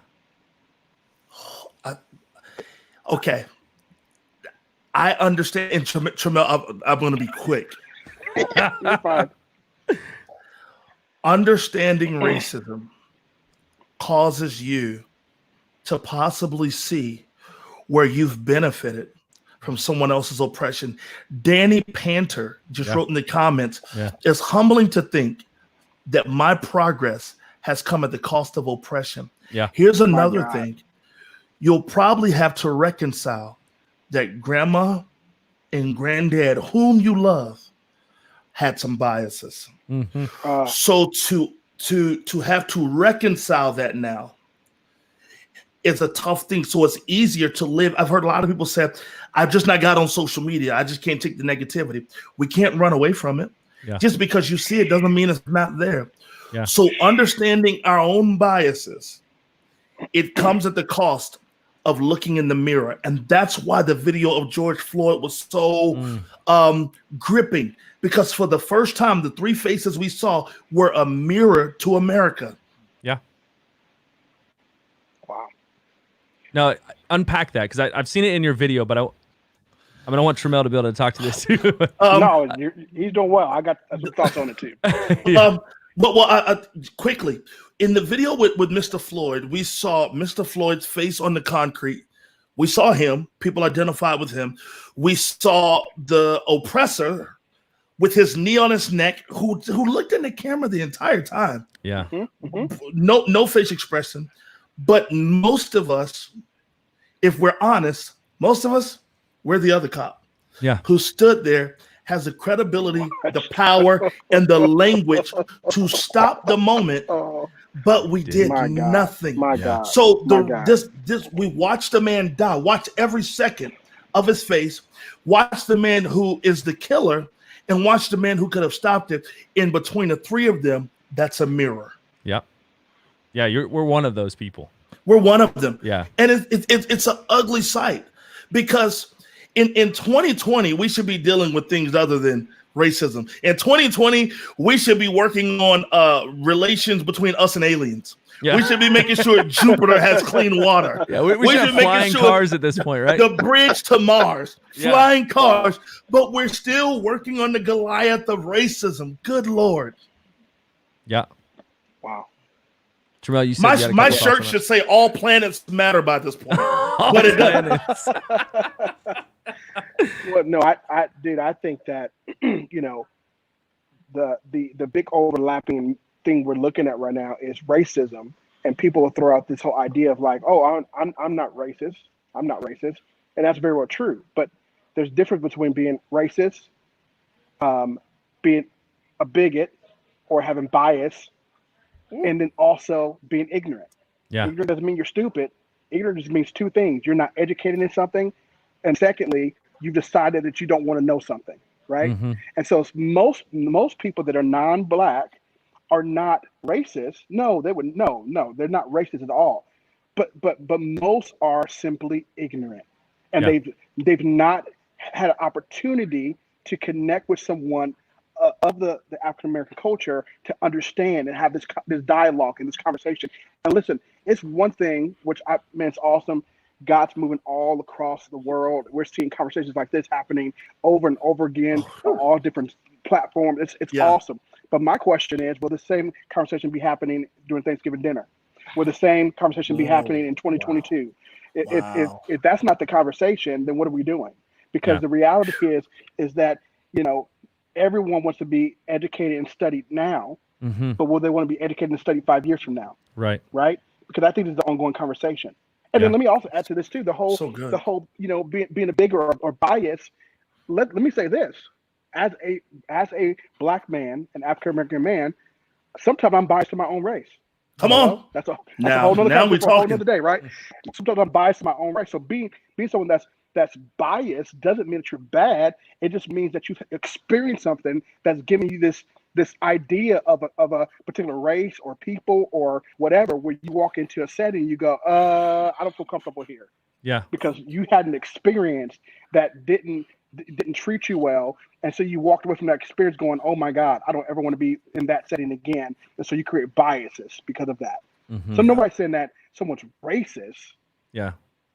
Okay. I understand. And Trammel, I'm going to be quick. You're fine. Understanding racism causes you to possibly see where you've benefited from someone else's oppression. Danny Panter just wrote in the comments, it's humbling to think that my progress has come at the cost of oppression. Yeah. Here's another thing. You'll probably have to reconcile that grandma and granddad, whom you love, had some biases. So to have to reconcile that now is a tough thing. So it's easier to live. I've heard a lot of people say, I've just not got on social media. I just can't take the negativity. We can't run away from it. Just because you see it doesn't mean it's not there. So understanding our own biases, it comes at the cost of looking in the mirror. And that's why the video of George Floyd was so gripping, because for the first time, the three faces we saw were a mirror to America. Yeah. Wow. Now, unpack that, because I've seen it in your video, but I'm going to want Trammel to be able to talk to this too. No, he's doing well. I got some thoughts on it too. Quickly, in the video with Mr. Floyd, we saw Mr. Floyd's face on the concrete. We saw him. People identified with him. We saw the oppressor with his knee on his neck, who looked in the camera the entire time. Yeah. No face expression. But most of us, if we're honest, we're the other cop. Yeah. Who stood there, has the credibility, the power, and the language to stop the moment, but we did nothing. My God. So we watched the man die. Watch every second of his face. Watch the man who is the killer, and watch the man who could have stopped it. In between the three of them, that's a mirror. Yeah. Yeah, we're one of those people. We're one of them. Yeah. And it's an ugly sight, because in 2020, we should be dealing with things other than racism. In 2020, we should be working on relations between us and aliens. Yeah. We should be making sure Jupiter has clean water. Yeah, we should have flying cars at this point, right? The bridge to Mars, flying cars, but we're still working on the Goliath of racism. Good Lord. Wow. Trammel, you said my shirt should say "All planets matter" by this point, but it doesn't. Well, no, I think that the big overlapping thing we're looking at right now is racism, and people will throw out this whole idea of like, oh, I'm not racist, and that's very well true. But there's a difference between being racist, being a bigot, or having bias, and then also being ignorant. Yeah, ignorant doesn't mean you're stupid. Ignorant just means two things: you're not educated in something, and secondly, you've decided that you don't want to know something, right? And so most people that are non-black are not racist. No, they're not racist at all. But most are simply ignorant, and they've not had an opportunity to connect with someone of the African American culture to understand and have this dialogue and this conversation. And listen, it's one thing which it's awesome. God's moving all across the world. We're seeing conversations like this happening over and over again on all different platforms. It's awesome. But my question is, will the same conversation be happening during Thanksgiving dinner? Will the same conversation be happening in 2022? Wow. If that's not the conversation, then what are we doing? Because the reality is that, everyone wants to be educated and studied now, but will they want to be educated and studied 5 years from now? Right. Right? Because I think this is the ongoing conversation. And then let me also add to this too, the whole, being a bigger or bias. Let me say this, as a Black man, an African American man, sometimes I'm biased to my own race. Come on. That's a whole nother day, right? Sometimes I'm biased to my own race. So being someone that's biased doesn't mean that you're bad. It just means that you've experienced something that's giving you this idea of a particular race or people or whatever, where you walk into a setting and you go, I don't feel comfortable here. Yeah. Because you had an experience that didn't treat you well. And so you walked away from that experience going, oh my God, I don't ever want to be in that setting again. And so you create biases because of that. So nobody's saying that someone's racist. Yeah.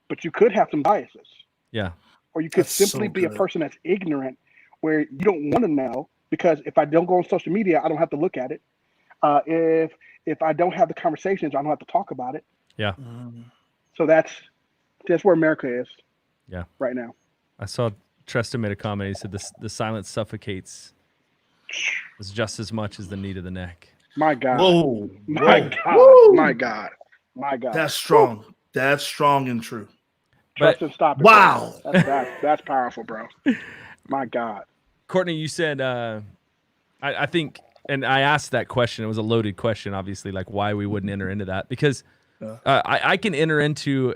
But you could have some biases. Yeah. Or you could simply be a person that's ignorant, where you don't want to know, because if I don't go on social media, I don't have to look at it. If I don't have the conversations, I don't have to talk about it. Yeah. So that's where America is. Yeah. Right now. I saw Treston made a comment. He said the silence suffocates as just as much as the need of the neck. My God. Whoa. My God. Whoa. My God. My God. That's strong. Woo. That's strong and true. Treston, stop it. Wow. That's powerful, bro. My God. Courtney, you said, I think, and I asked that question. It was a loaded question, obviously, like why we wouldn't enter into that. Because I can enter into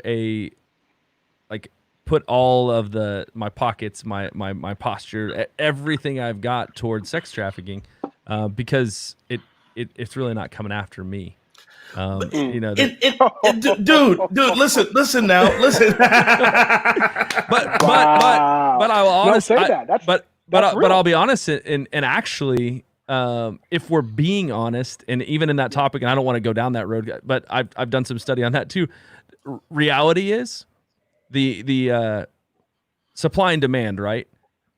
put all of my pockets, my posture, everything I've got towards sex trafficking, because it's really not coming after me. Dude, listen now, listen. but I will honestly say that. But I'll be honest, and actually, if we're being honest, and even in that topic, and I don't want to go down that road, but I've done some study on that too. Reality is the supply and demand, right?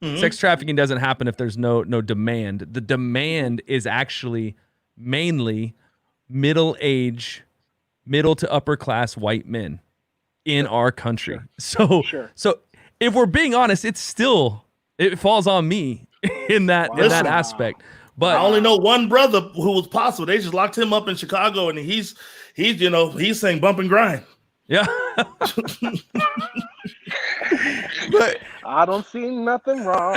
Mm-hmm. Sex trafficking doesn't happen if there's no demand. The demand is actually mainly middle to upper class white men in our country. So if we're being honest, it falls on me in that aspect. But I only know one brother who was possible. They just locked him up in Chicago, and he's saying bump and grind. Yeah. But I don't see nothing wrong.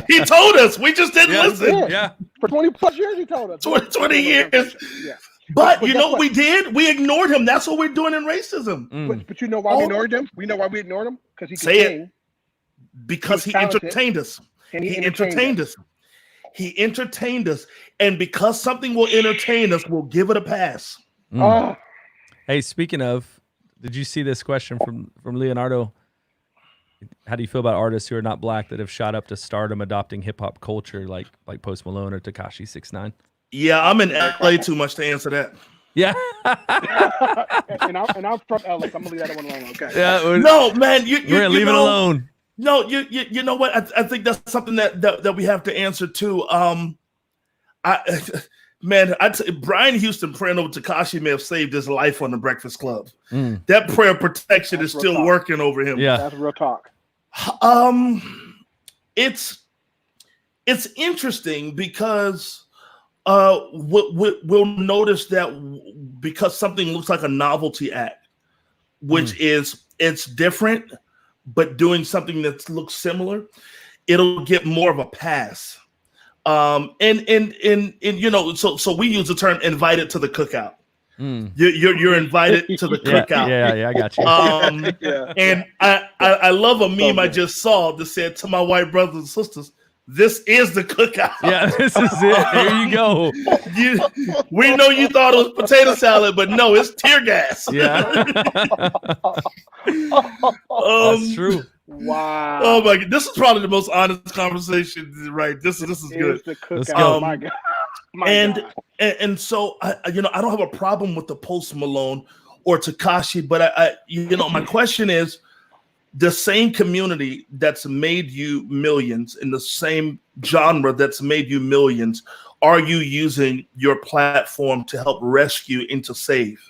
He told us. We just didn't listen. Yeah. For 20 plus years, he told us. 20 years. Yeah. But you know what we did? We ignored him. That's what we're doing in racism. But you know why we ignored him? We know why we ignored him? Because he could sing. Because he entertained us. He entertained us. He entertained us. And because something will entertain us, we'll give it a pass. Hey, speaking of, did you see this question from Leonardo? How do you feel about artists who are not black that have shot up to stardom adopting hip hop culture like Post Malone or Tekashi 6ix9ine? Yeah, I'm in LA too much to answer that. Yeah. and I'm from LA, so I'm gonna leave that one alone. Okay. Yeah. No, man, we're gonna leave it alone. No, you know what? I think that's something that we have to answer too. Brian Houston praying over Tekashi may have saved his life on the Breakfast Club. That prayer of protection is still working over him. Yeah, that's real talk. It's interesting because we'll notice that because something looks like a novelty act, which is it's different, but doing something that looks similar, it'll get more of a pass. So we use the term invited to the cookout. You're invited to the cookout. Yeah, I got you. And I love a meme I just saw that said, to my white brothers and sisters, this is the cookout. Yeah, this is it. There you go. We know you thought it was potato salad, but no, it's tear gas. Yeah. That's true. Wow. Oh my God, this is probably the most honest conversation, right? This is good. The Let's cookout. go. My God. And so I don't have a problem with the Post Malone or Tekashi, but I my question is, the same community that's made you millions in the same genre that's made you millions, are you using your platform to help rescue and to save?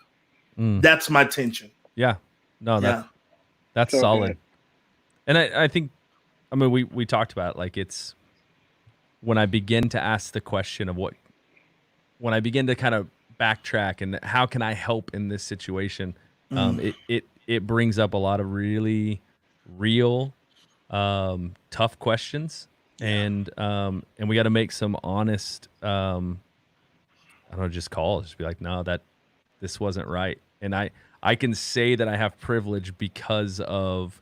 That's my tension. Yeah. No, that's So solid. good. And I think, I mean, we talked about it, like it's when I begin to ask the question of when I begin to kind of backtrack and how can I help in this situation, it brings up a lot of really real, tough questions, and we got to make some honest, I don't know, just calls, just be like, no, this wasn't right, and I can say that I have privilege because of,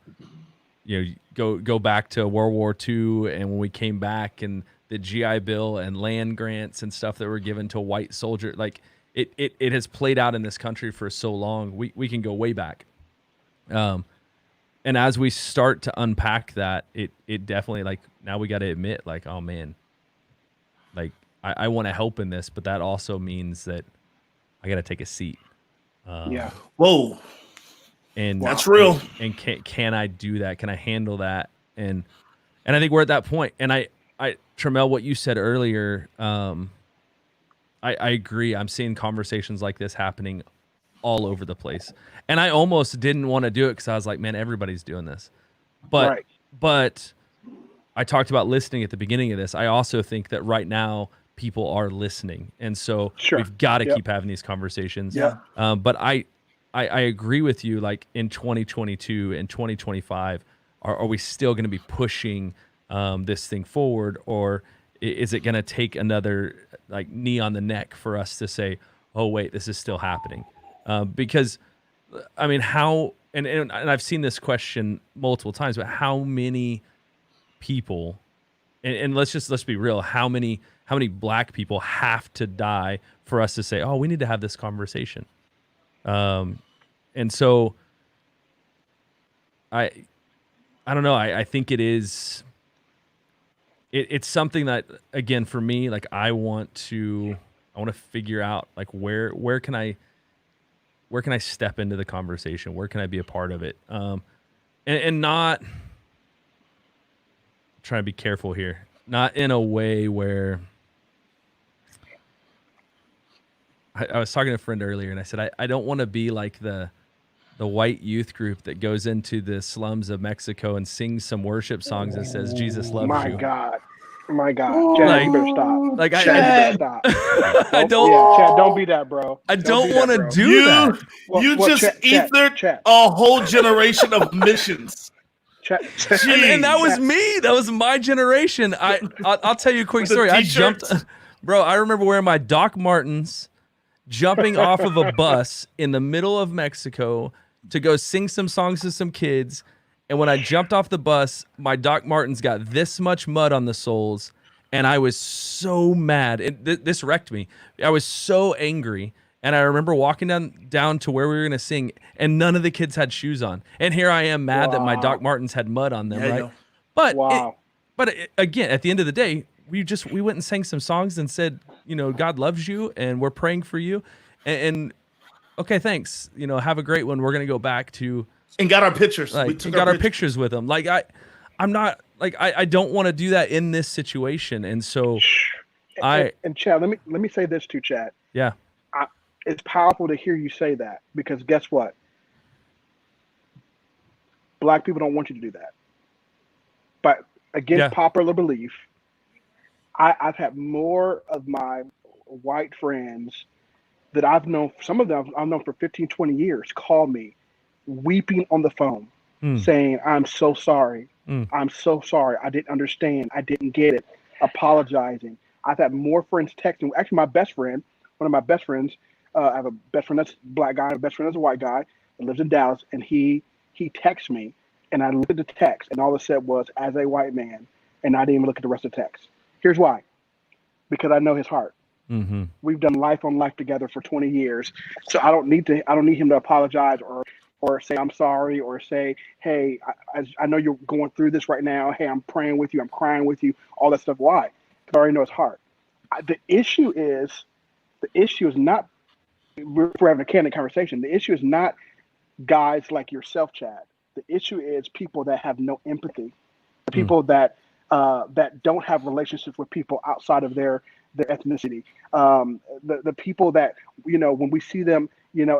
go back to World War II, and when we came back and the GI Bill and land grants and stuff that were given to white soldiers, like it has played out in this country for so long. We can go way back. And as we start to unpack that, it definitely, like, now we got to admit, like, oh man, like I want to help in this, but that also means that I got to take a seat. Whoa. And that's real. And can I do that? Can I handle that? And I think we're at that point. And I Trammel, what you said earlier, I agree. I'm seeing conversations like this happening all over the place. And I almost didn't want to do it because I was like, man, everybody's doing this. But I talked about listening at the beginning of this. I also think that right now people are listening. And so we've got to keep having these conversations. But I agree with you, like in 2022 and 2025, are we still going to be pushing this thing forward, or is it going to take another like knee on the neck for us to say, oh wait, this is still happening? Because I mean, how, and I've seen this question multiple times, but how many people, and let's be real, how many black people have to die for us to say, oh, we need to have this conversation? And so I don't know. I think it is, it's something that, again, for me, like I want to figure out, like, where can I step into the conversation? Where can I be a part of it? And not, trying to be careful here, not in a way where, I was talking to a friend earlier and I said, I don't want to be like the white youth group that goes into the slums of Mexico and sings some worship songs and says, Jesus loves you. My God. Chad, you better stop. Like, Chad, you better stop. I don't. Yeah, Chad, don't be that, bro. I don't want to do that. You just ethered a whole generation of missions. And that was me. That was my generation. I'll tell you a quick story. I jumped, bro. I remember wearing my Doc Martens, jumping off of a bus in the middle of Mexico to go sing some songs to some kids. And when I jumped off the bus, my Doc Martens got this much mud on the soles, and I was so mad. This wrecked me. I was so angry. And I remember walking down to where we were going to sing, and none of the kids had shoes on. And here I am mad that my Doc Martens had mud on them, right? But again, at the end of the day, we went and sang some songs and said, God loves you, and we're praying for you. And okay, thanks. Have a great one. We're going to go back to... And got our pictures. We got our pictures with them. Like, I'm not... Like, I don't want to do that in this situation. And so And Chad, let me say this too, Chad. Yeah. It's powerful to hear you say that, because guess what? Black people don't want you to do that. But against popular belief, I've had more of my white friends that I've known, some of them I've known for 15, 20 years, call me weeping on the phone saying, I'm so sorry. I'm so sorry. I didn't understand. I didn't get it. Apologizing. I've had more friends texting. Actually, my best friend, one of my best friends, I have a best friend that's a black guy, a best friend that's a white guy that lives in Dallas, and he texts me, and I looked at the text, and all it said was, as a white man, and I didn't even look at the rest of the text. Here's why. Because I know his heart. We've done life on life together for 20 years, so I don't need him to apologize or or say I'm sorry, or say, hey, I know you're going through this right now. Hey, I'm praying with you. I'm crying with you. All that stuff. Why? Because I already know it's hard. The issue is not, we're having a candid conversation. The issue is not guys like yourself, Chad. The issue is people that have no empathy, the people that don't have relationships with people outside of their ethnicity. The people that, when we see them,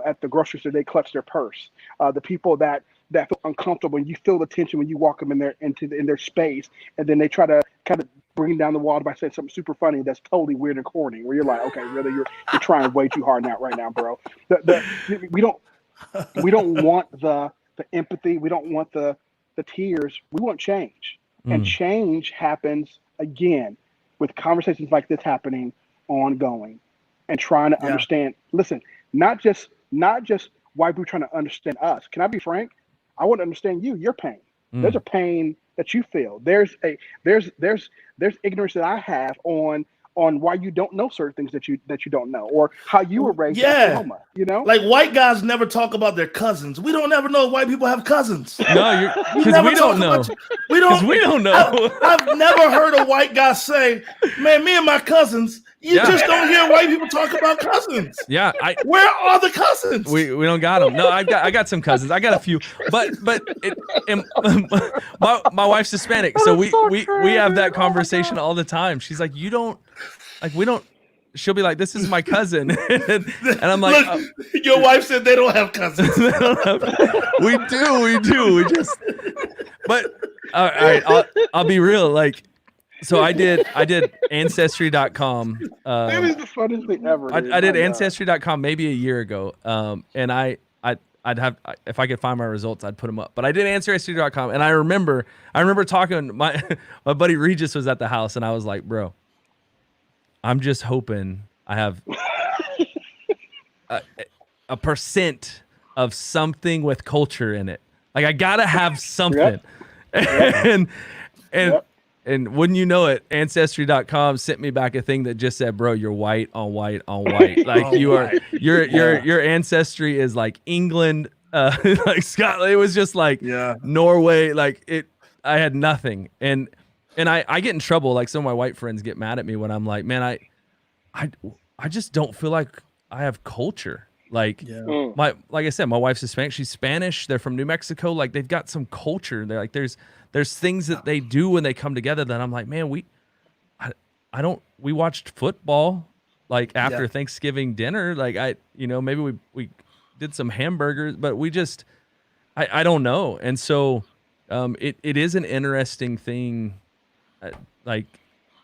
at the grocery store, they clutch their purse. The people that feel uncomfortable, and you feel the tension when you walk them in their space, and then they try to kind of bring down the wall by saying something super funny that's totally weird and corny, where you're like, okay, really, you're trying way too hard right now, bro. We don't want the empathy. We don't want the tears. We want change. And change happens, again, with conversations like this happening ongoing and trying to understand. Listen, not just white people trying to understand us. Can I be frank? I want to understand your pain. There's a pain that you feel. There's ignorance that I have on why you don't know certain things that you don't know, or how you were raised in Oklahoma, Like, white guys never talk about their cousins. We don't ever know white people have cousins. No, because we don't know. We don't know. I've never heard a white guy say, man, me and my cousins, you just don't hear white people talk about cousins. Yeah. Where are the cousins? We don't got them. No, I got some cousins. I got a few, but my wife's Hispanic. So we have that conversation all the time. She's like, we don't, she'll be like, this is my cousin. and I'm like, look, your wife said they don't have cousins. We do. We just, but all right, I'll be real. Like, so I did ancestry.com. That is the funniest thing ever. I did ancestry.com maybe a year ago. And I'd have, if I could find my results, I'd put them up. But I did ancestry.com, and I remember talking. My buddy Regis was at the house, and I was like, bro, I'm just hoping I have a percent of something with culture in it. Like, I gotta have something. Yep. And wouldn't you know it, ancestry.com sent me back a thing that just said, bro, you're white on white on white. Like, your ancestry is like England, like Scotland. It was just like Norway. Like, I had nothing. And I get in trouble. Like, some of my white friends get mad at me when I'm like, man, I just don't feel like I have culture. Like, like I said, my wife's Hispanic. She's Spanish. They're from New Mexico. Like, they've got some culture. They're like, there's things that they do when they come together that I'm like, man, we watched football like after Thanksgiving dinner. Like, maybe we did some hamburgers, but we just, I don't know. And so it is an interesting thing. Like,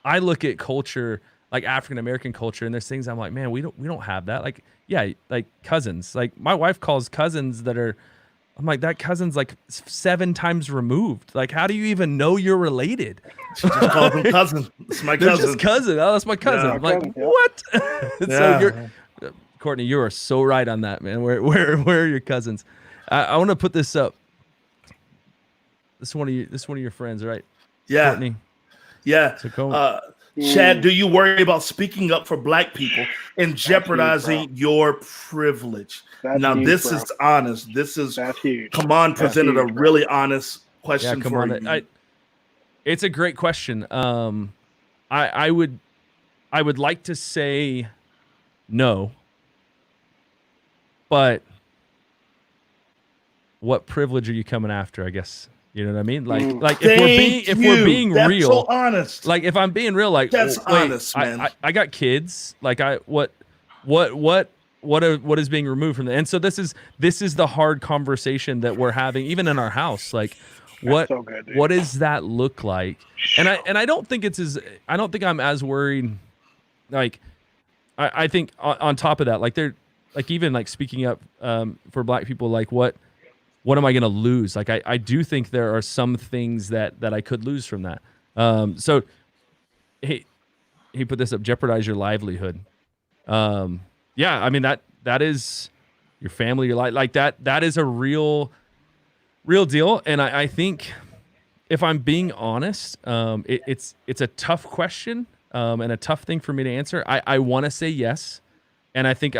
I look at culture, like African-American culture, and there's things I'm like, man, we don't have that. Like, like cousins. Like, my wife calls cousins that are, I'm like, that cousin's like 7 times removed. Like, how do you even know you're related? She just called him cousin. It's my They're cousin. just cousin. Oh, that's my cousin. Yeah. I'm like, what? So Courtney, you are so right on that, man. Where are your cousins? I want to put this up. This is one of your friends, right? Yeah. Courtney. Yeah. So Chad, do you worry about speaking up for Black people and jeopardizing your privilege? Now, this is honest. That's huge. Come on, presented a really honest question for you. It's a great question. I would like to say no, but what privilege are you coming after? I guess. You know what I mean? Like if we're being that's real, so honest. Like, if I'm being real, like, that's honest, man. I got kids. Like, what is being removed from that? And so this is the hard conversation that we're having, even in our house. Like, what does that look like? And I don't think I'm as worried. Like, I think on top of that, like, they're like, even like speaking up for Black people, like, what am I going to lose? Like, I do think there are some things that I could lose from that. So he put this up, jeopardize your livelihood. Yeah, I mean, that is your family, your life, like that is a real deal. And I think, if I'm being honest, it's a tough question and a tough thing for me to answer. I want to say yes. And I think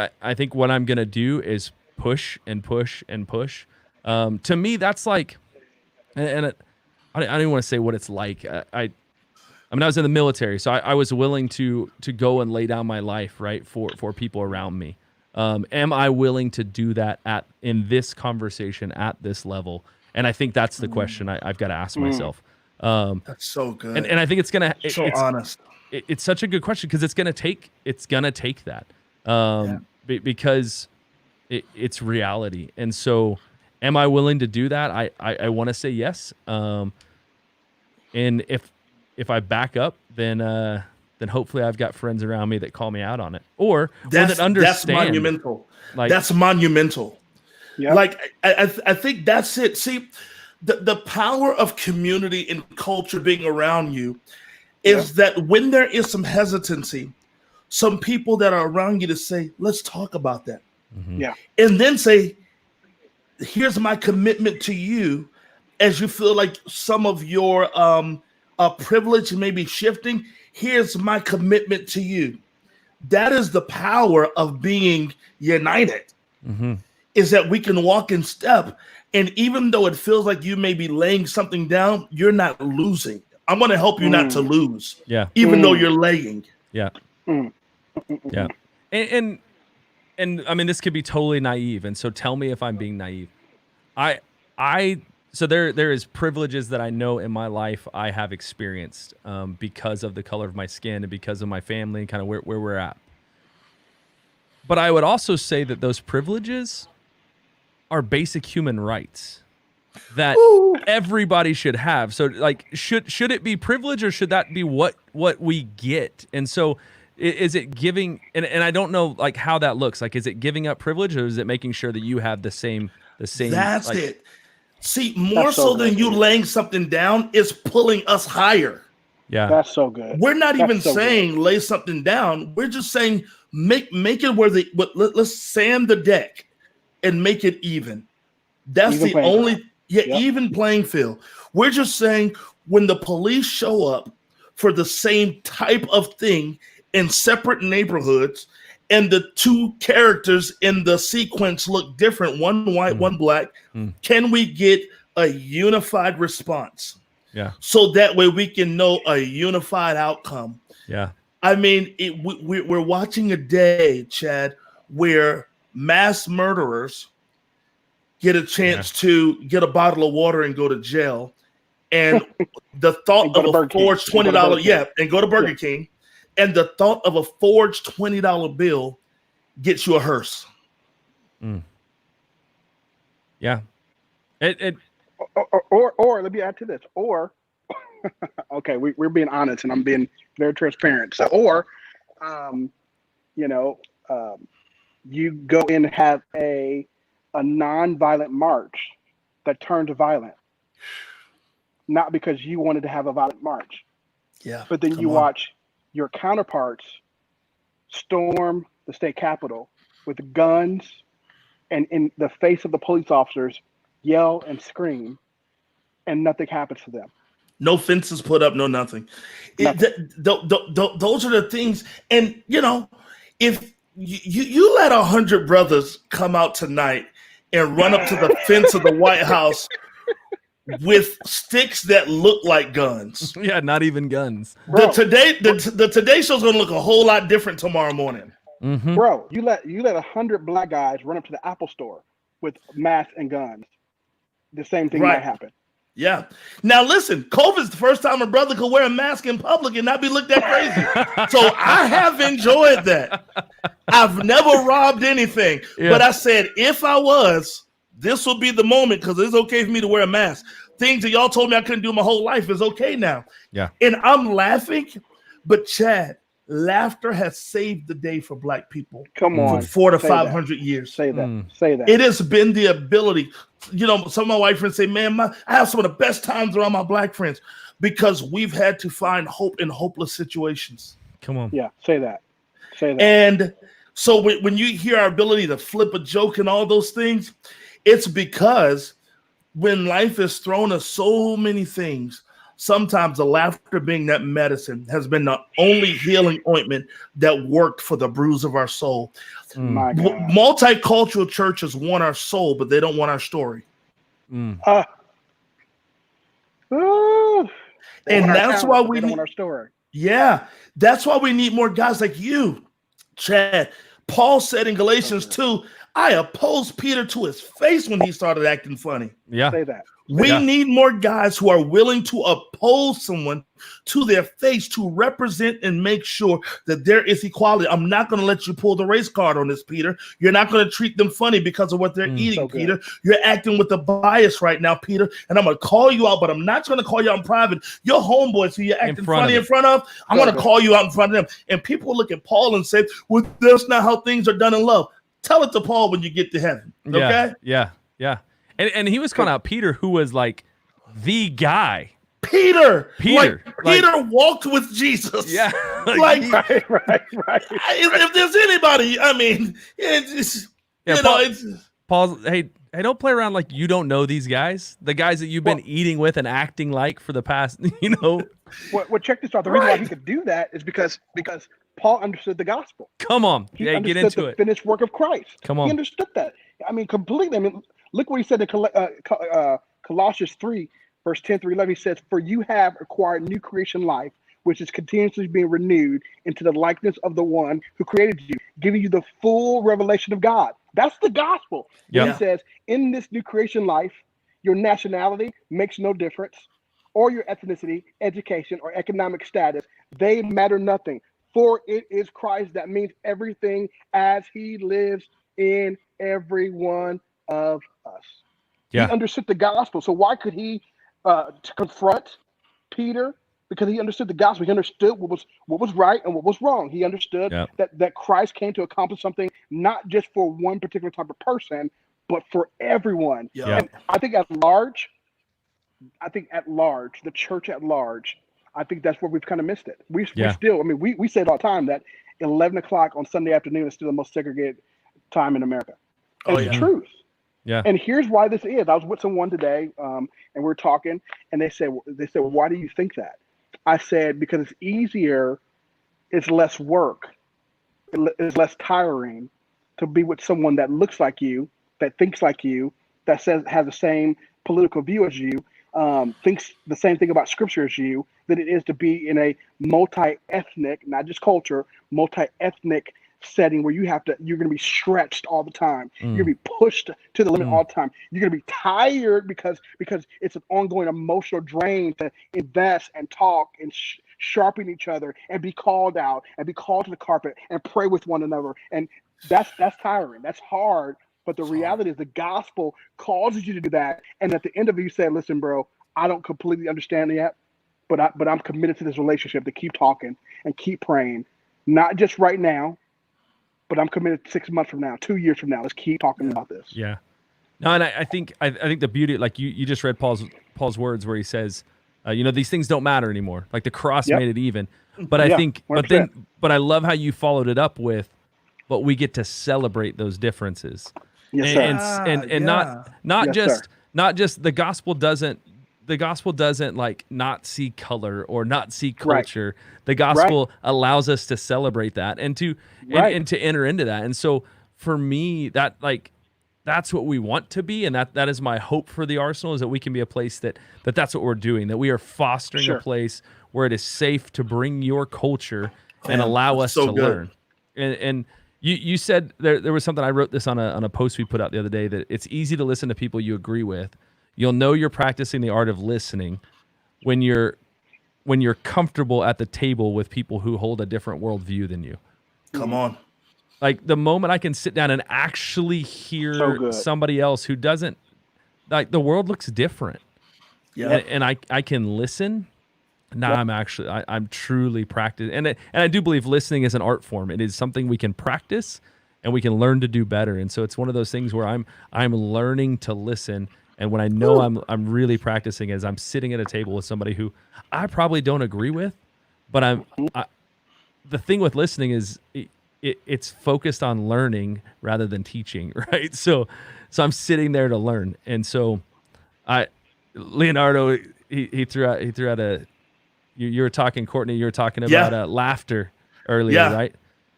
what I'm going to do is push and push and push. To me, that's like, and I don't even want to say what it's like. I mean, I was in the military, so I was willing to go and lay down my life, right, for people around me. Am I willing to do that in this conversation at this level? And I think that's the question I've got to ask myself. That's so good. And I think it's honest. It's such a good question because it's gonna take that because it's reality. And so, am I willing to do that? I want to say yes. And if I back up, then hopefully I've got friends around me that call me out on it, or that understand. That's monumental. That's monumental. Yeah. Like I think that's it. See, the power of community and culture being around you is that when there is some hesitancy, some people that are around you to say, let's talk about that. Mm-hmm. Yeah. And then say, here's my commitment to you as you feel like some of your privilege may be shifting. Here's my commitment to you. That is the power of being united, is that we can walk in step. And even though it feels like you may be laying something down, you're not losing. I'm going to help you not to lose. Yeah. Even though you're laying. Yeah. Yeah. And I mean, this could be totally naive. And so tell me if I'm being naive. So there is privileges that I know in my life I have experienced because of the color of my skin and because of my family and kind of where we're at. But I would also say that those privileges are basic human rights that everybody should have. So like, should it be privilege or should that be what we get? And so is it giving, and I don't know like how that looks. Like, is it giving up privilege or is it making sure that you have the same? That's it. See, more so than you laying something down, is pulling us higher. Yeah. That's so good. We're not even saying lay something down. We're just saying make it where let's sand the deck and make it even. That's even the only even playing field. We're just saying when the police show up for the same type of thing in separate neighborhoods and the two characters in the sequence look different, one white, one black, can we get a unified response? Yeah. So that way we can know a unified outcome. Yeah. I mean, we're watching a day, Chad, where mass murderers get a chance to get a bottle of water and go to jail. And the thought of a forged $20, and go to Burger King. And the thought of a forged $20 bill gets you a hearse. Yeah. Or let me add to this. Or, okay, we're being honest and I'm being very transparent. So, you go in and have a non-violent march that turned violent, not because you wanted to have a violent march. Yeah. But then you watch your counterparts storm the state capitol with guns and in the face of the police officers yell and scream, and nothing happens to them. No fences put up, no nothing. Those are the things. And, if you let 100 brothers come out tonight and run up to the fence of the White House with sticks that look like guns. Yeah, not even guns. The Today Show's going to look a whole lot different tomorrow morning. Mm-hmm. Bro, you let 100 black guys run up to the Apple store with masks and guns. The same thing might happen. Yeah. Now listen, COVID's the first time a brother could wear a mask in public and not be looked at crazy. So I have enjoyed that. I've never robbed anything, but I said, if I was, this will be the moment because it's okay for me to wear a mask. Things that y'all told me I couldn't do my whole life is okay now. Yeah. And I'm laughing, but Chad, laughter has saved the day for black people. Come on. For 400 to 500 years. Say that. Say that. It has been the ability. Some of my white friends say, man, I have some of the best times around my black friends because we've had to find hope in hopeless situations. Come on. Yeah, say that. Say that. And so when you hear our ability to flip a joke and all those things, it's because when life has thrown us so many things, sometimes the laughter being that medicine has been the only healing ointment that worked for the bruise of our soul. My God. Multicultural churches want our soul, but they don't want our story. Uh, ooh, they And want our that's talent, why but we they don't need, want our story. yeah, that's why we need more guys like you, Chad. Paul said in So Galatians good. 2, I opposed Peter to his face when he started acting funny. Yeah. Say that. We Yeah. need more guys who are willing to oppose someone to their face to represent and make sure that there is equality. I'm not going to let you pull the race card on this, Peter. You're not going to treat them funny because of what they're eating, So good. Peter. You're acting with a bias right now, Peter, and I'm going to call you out, but I'm not going to call you out in private. Your homeboys who you're acting front of funny it. in front of, I'm So going to good. call you out in front of them. And people look at Paul and say, well, that's not how things are done in love. Tell it to Paul when you get to heaven, okay? Yeah. And he was calling out Peter, who was like the guy. Peter, Peter. Peter walked with Jesus. Yeah. Like, Right. if there's anybody, I mean, it's just, Yeah, you Paul- know, it's Paul, hey, don't play around like you don't know these guys. The guys that you've been eating with and acting like for the past, Well, check this out. The reason why he could do that is because Paul understood the gospel. Come on. He Hey, get understood into the it. finished work of Christ. Come on. He understood that. I mean, completely. I mean, look what he said in Colossians 3, verse 10 through 11. He says, for you have acquired new creation life, which is continuously being renewed into the likeness of the one who created you, giving you the full revelation of God. That's the gospel. Yeah. He says, in this new creation life, your nationality makes no difference, or your ethnicity, education, or economic status. They matter nothing. For it is Christ that means everything as he lives in every one of us. Yeah. He understood the gospel. So why could he confront Peter? Because he understood the gospel. He understood what was right and what was wrong. He understood that Christ came to accomplish something not just for one particular type of person, but for everyone. Yeah. And I think at large, the church at large, I think that's where we've kind of missed it. We still, I mean, we say it all the time that 11 o'clock on Sunday afternoon is still the most segregated time in America. And it's the truth. Yeah. And here's why this is. I was with someone today, and we were talking, and they said, why do you think that? I said, because it's easier, it's less work, it's less tiring to be with someone that looks like you, that thinks like you, that has the same political view as you, thinks the same thing about scripture as you, than it is to be in a multi-ethnic, not just culture, multi-ethnic setting where you're going to be stretched all the time. You're going to be pushed to the limit all the time. You're going to be tired because it's an ongoing emotional drain to invest and talk and sharpen each other and be called out and be called to the carpet and pray with one another. And that's tiring. That's hard. But the reality is the gospel causes you to do that. And at the end of it, you say, listen, bro, I don't completely understand it yet, but I'm committed to this relationship to keep talking and keep praying, not just right now, but I'm committed 6 months from now, 2 years from now. Let's keep talking about this. Yeah. No, and I think the beauty, like you just read Paul's words where he says, these things don't matter anymore. Like the cross made it even. But I think, 100%. but I love how you followed it up with, but we get to celebrate those differences. Yes, sir. And not just the gospel doesn't like not see color or not see culture. Right. The gospel allows us to celebrate that and to enter into that. And so for me, that's what we want to be, and that is my hope for the Arsenal, is that we can be a place that's what we're doing, that we are fostering a place where it is safe to bring your culture and allow us to learn. And you said there was something, I wrote this on a post we put out the other day, that it's easy to listen to people you agree with. You'll know you're practicing the art of listening when you're comfortable at the table with people who hold a different worldview than you. Come on. Like the moment I can sit down and actually hear somebody else who doesn't, like, the world looks different. Yeah. And I can listen. Now I'm truly practicing. And I do believe listening is an art form. It is something we can practice and we can learn to do better. And so it's one of those things where I'm learning to listen. And when I know I'm really practicing, as I'm sitting at a table with somebody who I probably don't agree with, but the thing with listening is it's focused on learning rather than teaching, right? So I'm sitting there to learn. And so Leonardo, he threw out a, you were talking, Courtney, you were talking about laughter earlier, right?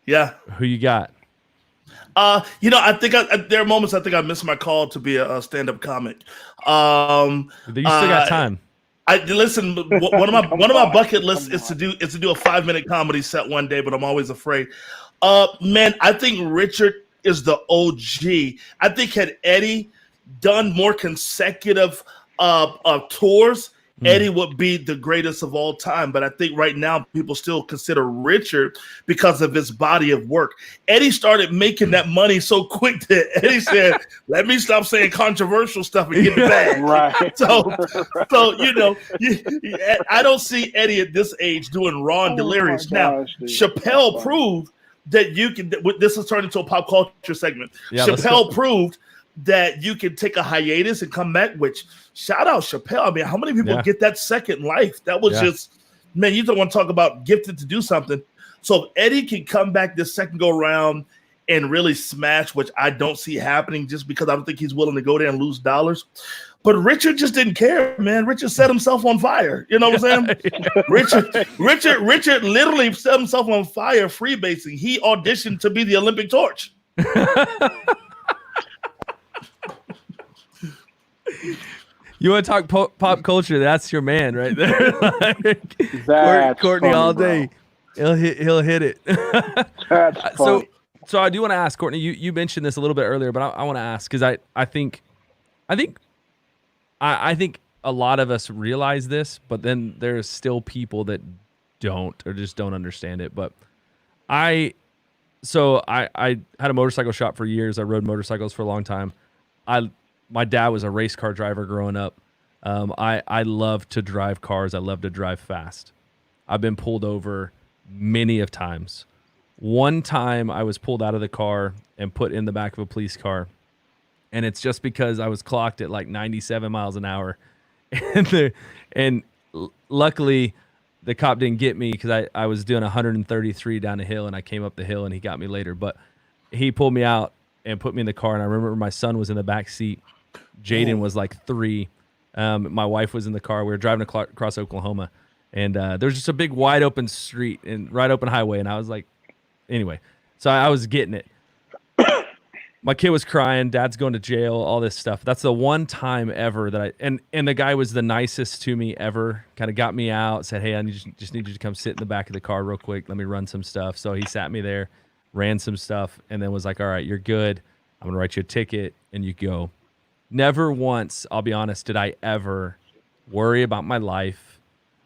Yeah. Who you got? I think there are moments I think I missed my call to be a stand-up comic. You still got time. Listen. One of my bucket lists is to do a 5-minute comedy set one day, but I'm always afraid. Man, I think Richard is the OG. I think had Eddie done more consecutive tours, Eddie would be the greatest of all time. But I think right now people still consider Richard because of his body of work. Eddie started making that money so quick that Eddie said, let me stop saying controversial stuff and get back. Right. So I don't see Eddie at this age doing raw and delirious. Now, Chappelle proved that you can, this is turned into a pop culture segment. Yeah, Chappelle proved that you can take a hiatus and come back, which shout out Chappelle. I mean, how many people get that second life? That was just, man, you don't want to talk about gifted to do something. So if Eddie can come back this second go round and really smash, which I don't see happening just because I don't think he's willing to go there and lose dollars. But Richard just didn't care, man. Richard set himself on fire. You know what I'm saying? Richard literally set himself on fire freebasing. He auditioned to be the Olympic torch. You want to talk pop culture? That's your man right there. Courtney funny, all day. Bro. He'll hit it. That's funny. So I do want to ask Courtney. You mentioned this a little bit earlier, but I want to ask because I think a lot of us realize this, but then there's still people that don't or just don't understand it. But I had a motorcycle shop for years. I rode motorcycles for a long time. My dad was a race car driver growing up. I love to drive cars. I love to drive fast. I've been pulled over many of times. One time I was pulled out of the car and put in the back of a police car. And it's just because I was clocked at like 97 miles an hour. And luckily the cop didn't get me because I was doing 133 down the hill and I came up the hill and he got me later. But he pulled me out and put me in the car. And I remember my son was in the back seat. Jaden was like 3. My wife was in the car. We were driving across Oklahoma. And there's just a big wide open street and wide open highway. And I was like, anyway. So I was getting it. My kid was crying. Dad's going to jail, all this stuff. That's the one time ever that and the guy was the nicest to me ever. Kind of got me out, said, hey, I just need you to come sit in the back of the car real quick. Let me run some stuff. So he sat me there, ran some stuff, and then was like, all right, you're good. I'm going to write you a ticket, and you go. Never once, I'll be honest, did I ever worry about my life,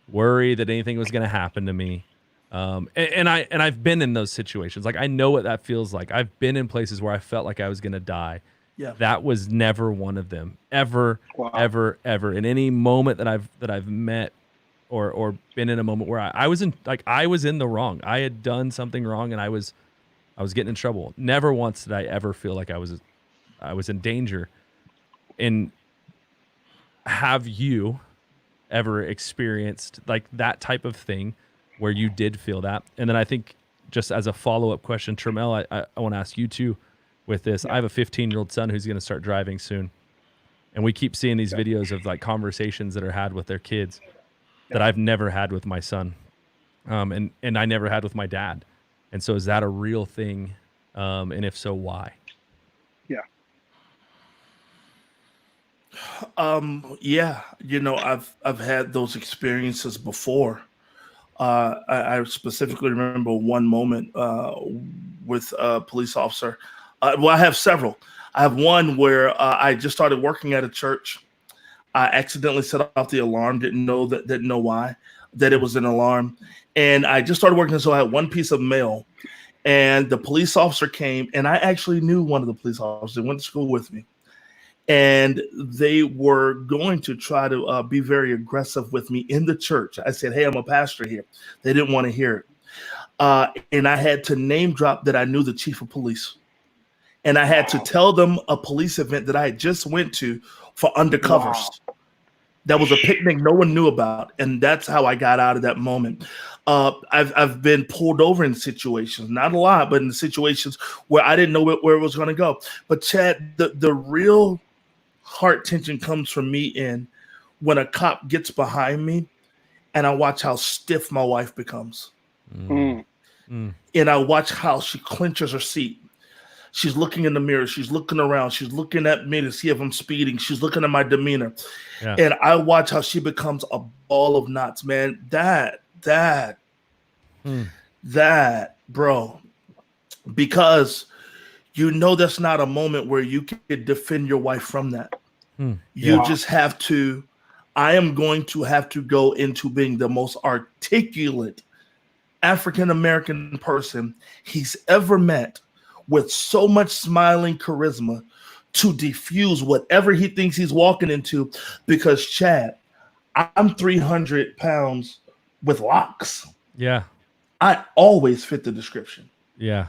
worry that anything was going to happen to me. And I've been in those situations. Like I know what that feels like. I've been in places where I felt like I was going to die. Yeah. That was never one of them. Ever, ever, ever. In any moment that I've met or been in a moment where I was in the wrong. I had done something wrong and I was getting in trouble. Never once did I ever feel like I was in danger. And have you ever experienced like that type of thing where you did feel that? And then I think just as a follow-up question, Trammel, I want to ask you too with this. Yeah. I have a 15-year-old son who's going to start driving soon. And we keep seeing these videos of like conversations that are had with their kids that I've never had with my son. And I never had with my dad. And so is that a real thing? And if so, why? Yeah. Yeah, I've had those experiences before. I specifically remember one moment with a police officer. Well, I have several. I have one where I just started working at a church. I accidentally set off the alarm. Didn't know why that it was an alarm, and I just started working. So I had one piece of mail, and the police officer came, and I actually knew one of the police officers. They went to school with me. And they were going to try to be very aggressive with me in the church. I said, hey, I'm a pastor here. They didn't want to hear it. And I had to name drop that I knew the chief of police. And I had to tell them a police event that I had just went to for undercovers. Wow. That was a picnic no one knew about. And that's how I got out of that moment. I've been pulled over in situations, not a lot, but in situations where I didn't know where it was going to go. But Chad, the real heart tension comes from me in when a cop gets behind me and I watch how stiff my wife becomes. And I watch how she clenches her seat. She's looking in the mirror. She's looking around. She's looking at me to see if I'm speeding. She's looking at my demeanor. Yeah. And I watch how she becomes a ball of knots, man. That, bro. Because you know that's not a moment where you can defend your wife from that. You just have to, I am going to have to go into being the most articulate African-American person he's ever met, with so much smiling charisma to diffuse whatever he thinks he's walking into. Because Chad, I'm 300 pounds with locks. Yeah. I always fit the description. Yeah.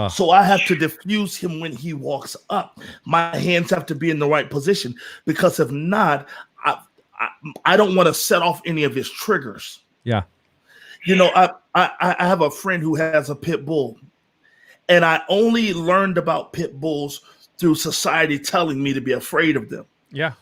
So I have to diffuse him when he walks up. My hands have to be in the right position, because if not, I don't want to set off any of his triggers. Yeah. You know, I have a friend who has a pit bull, and I only learned about pit bulls through society telling me to be afraid of them. Yeah.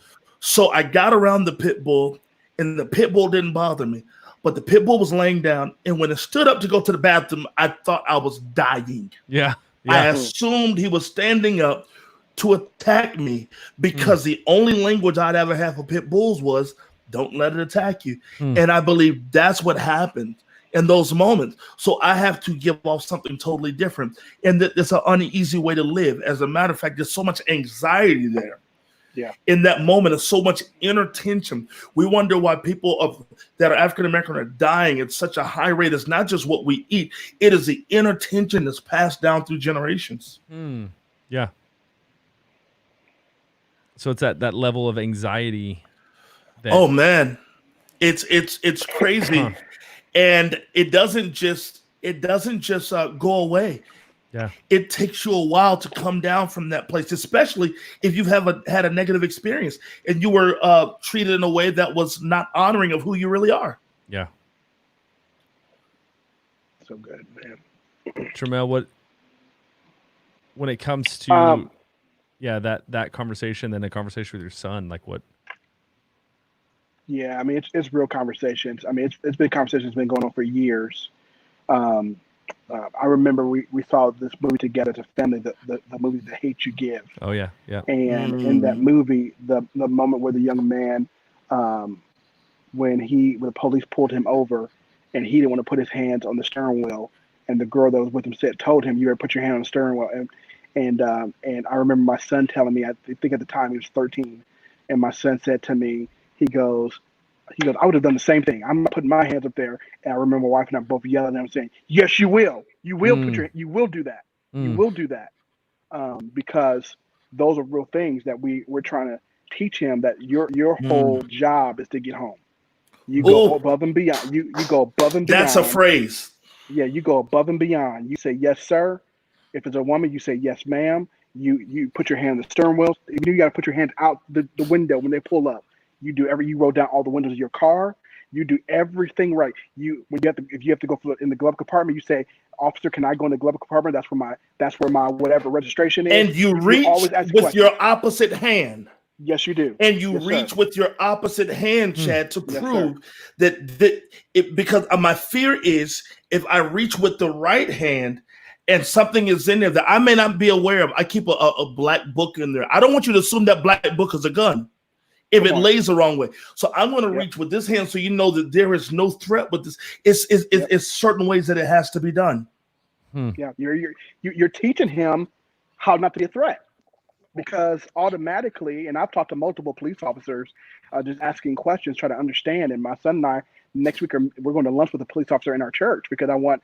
So I got around the pit bull, and the pit bull didn't bother me, but the pit bull was laying down, and when it stood up to go to the bathroom, I thought I was dying. Yeah. I assumed he was standing up to attack me, because the only language I'd ever have for pit bulls was, don't let it attack you. And I believe that's what happened in those moments. So I have to give off something totally different. And that it's an uneasy way to live. As a matter of fact, there's so much anxiety there. Yeah. In that moment, there's so much inner tension. We wonder why people that are African-American are dying at such a high rate. It's not just what we eat. It is the inner tension that's passed down through generations. Yeah. So it's that level of anxiety. Oh man, it's crazy, and it doesn't just go away. Yeah, it takes you a while to come down from that place, especially if you have had a negative experience and you were treated in a way that was not honoring of who you really are. Yeah. So good, man. Trammel, when it comes to that conversation, then a conversation with your son, like what? Yeah, I mean it's real conversations. I mean it's been conversations that's been going on for years. I remember we saw this movie together as a family, the movie The Hate You Give. Oh yeah, yeah. And in that movie, the moment where the young man, when the police pulled him over, and he didn't want to put his hands on the steering wheel, and the girl that was with him told him, "You better put your hand on the steering wheel." And I remember my son telling me, I think at the time he was 13, and my son said to me, he goes, I would have done the same thing. I'm not putting my hands up there. And I remember my wife and I both yelling at him saying, "Yes, you will. You will you will do that. You will do that." Because those are real things that we're trying to teach him, that your whole job is to get home. You go above and beyond. You go above and beyond. That's a phrase. Yeah, you go above and beyond. You say, "Yes, sir." If it's a woman, you say, "Yes, ma'am." You put your hand on the steering wheel. You got to put your hands out the window when they pull up. You roll down all the windows of your car. You do everything right. If you have to go in the glove compartment, you say, "Officer, can I go in the glove compartment? That's where my whatever registration is." And you reach with your opposite hand. Yes, you do. And you reach with your opposite hand, Chad, to prove because my fear is, if I reach with the right hand and something is in there that I may not be aware of, I keep a black book in there. I don't want you to assume that black book is a gun if it lays the wrong way. So I'm going to reach with this hand so you know that there is no threat with this. It's certain ways that it has to be done. Yeah, you're teaching him how not to be a threat, because automatically, and I've talked to multiple police officers, just asking questions, trying to understand. And my son and I next week we're going to lunch with a police officer in our church, because I want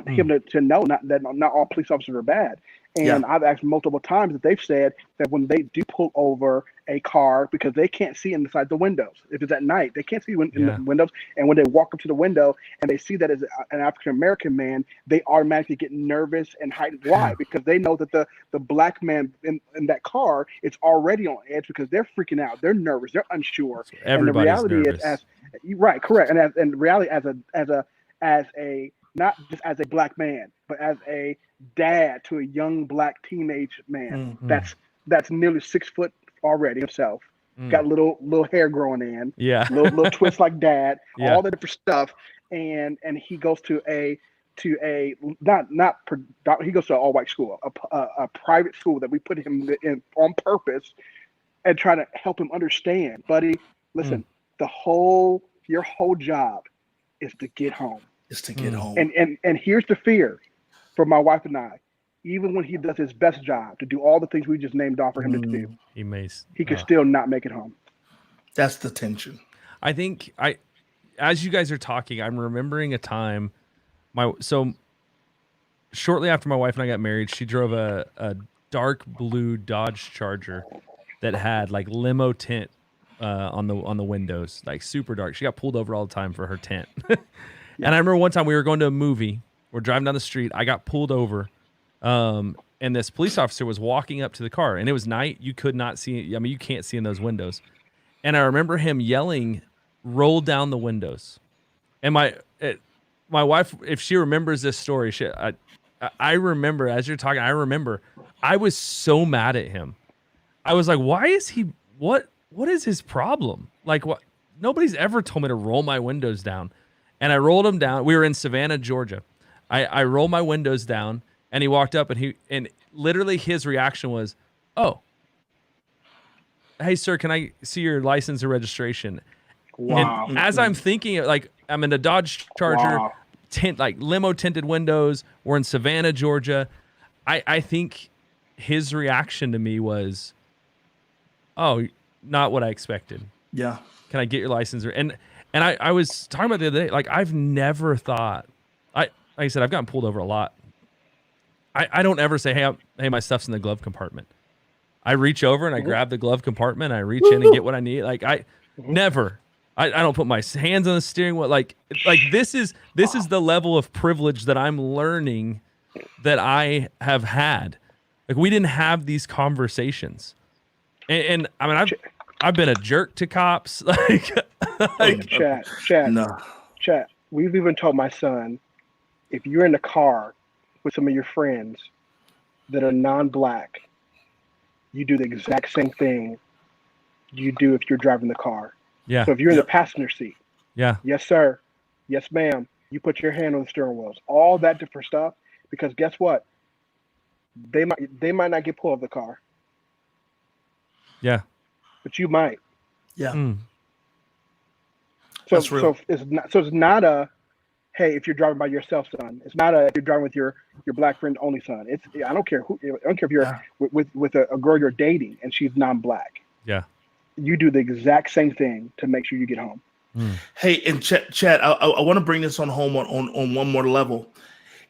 him to know that not all police officers are bad. And I've asked multiple times that they've said that when they do pull over a car, because they can't see inside the windows. If it's at night, they can't see in the windows. And when they walk up to the window and they see that as an African-American man, they automatically get nervous and heightened. Why? Because they know that the black man in that car is already on edge, because they're freaking out. They're nervous. They're unsure. So everybody's and the reality nervous. Right, correct. And the reality as a not just as a black man, but as a dad to a young black teenage man that's nearly 6 foot already himself, got little hair growing in, little twists like dad, all the different stuff, and he goes to to a he goes to an all white school, a private school that we put him in on purpose, and try to help him understand, buddy. Listen, your whole job is to get home. Is to get home. And here's the fear for my wife and I. Even when he does his best job to do all the things we just named off for him to do, he could still not make it home. That's the tension. I think as you guys are talking, I'm remembering a time. So shortly after my wife and I got married, she drove a dark blue Dodge Charger that had like limo tint on the windows, like super dark. She got pulled over all the time for her tint. And I remember one time we were going to a movie. We're driving down the street. I got pulled over, and this police officer was walking up to the car, and it was night. You could not see. I mean, you can't see in those windows. And I remember him yelling, "Roll down the windows." And my wife, if she remembers this story, I remember as you're talking. I was so mad at him. I was like, "Why is he? What is his problem? Like, what? Nobody's ever told me to roll my windows down." And I rolled them down. We were in Savannah, Georgia. I rolled my windows down, and he walked up, and literally his reaction was, "Oh, hey sir, can I see your license or registration?" Wow. And as I'm thinking, like I'm in a Dodge Charger, like limo tinted windows. We're in Savannah, Georgia. I think his reaction to me was, "Oh, not what I expected." Yeah. Can I get your license? And I was talking about the other day, like I've never thought, like I said, I've gotten pulled over a lot. I don't ever say, hey, my stuff's in the glove compartment. I reach over and I grab the glove compartment. I reach in and get what I need. Like I don't put my hands on the steering wheel. Like this is the level of privilege that I'm learning that I have had. Like we didn't have these conversations. And I mean, I've been a jerk to cops. Chat. We've even told my son, if you're in the car with some of your friends that are non-black, you do the exact same thing you do if you're driving the car. Yeah. So if you're in the passenger seat, yes sir, yes ma'am, you put your hand on the steering wheels, all that different stuff. Because guess what? They might not get pulled off the car. Yeah. But you might. Yeah. So it's not a, hey, if you're driving by yourself, son. It's not a if you're driving with your black friend only son. It's I don't care if you're with a girl you're dating and she's non-black. Yeah. You do the exact same thing to make sure you get home. Hey, and Chad, I want to bring this on home on one more level.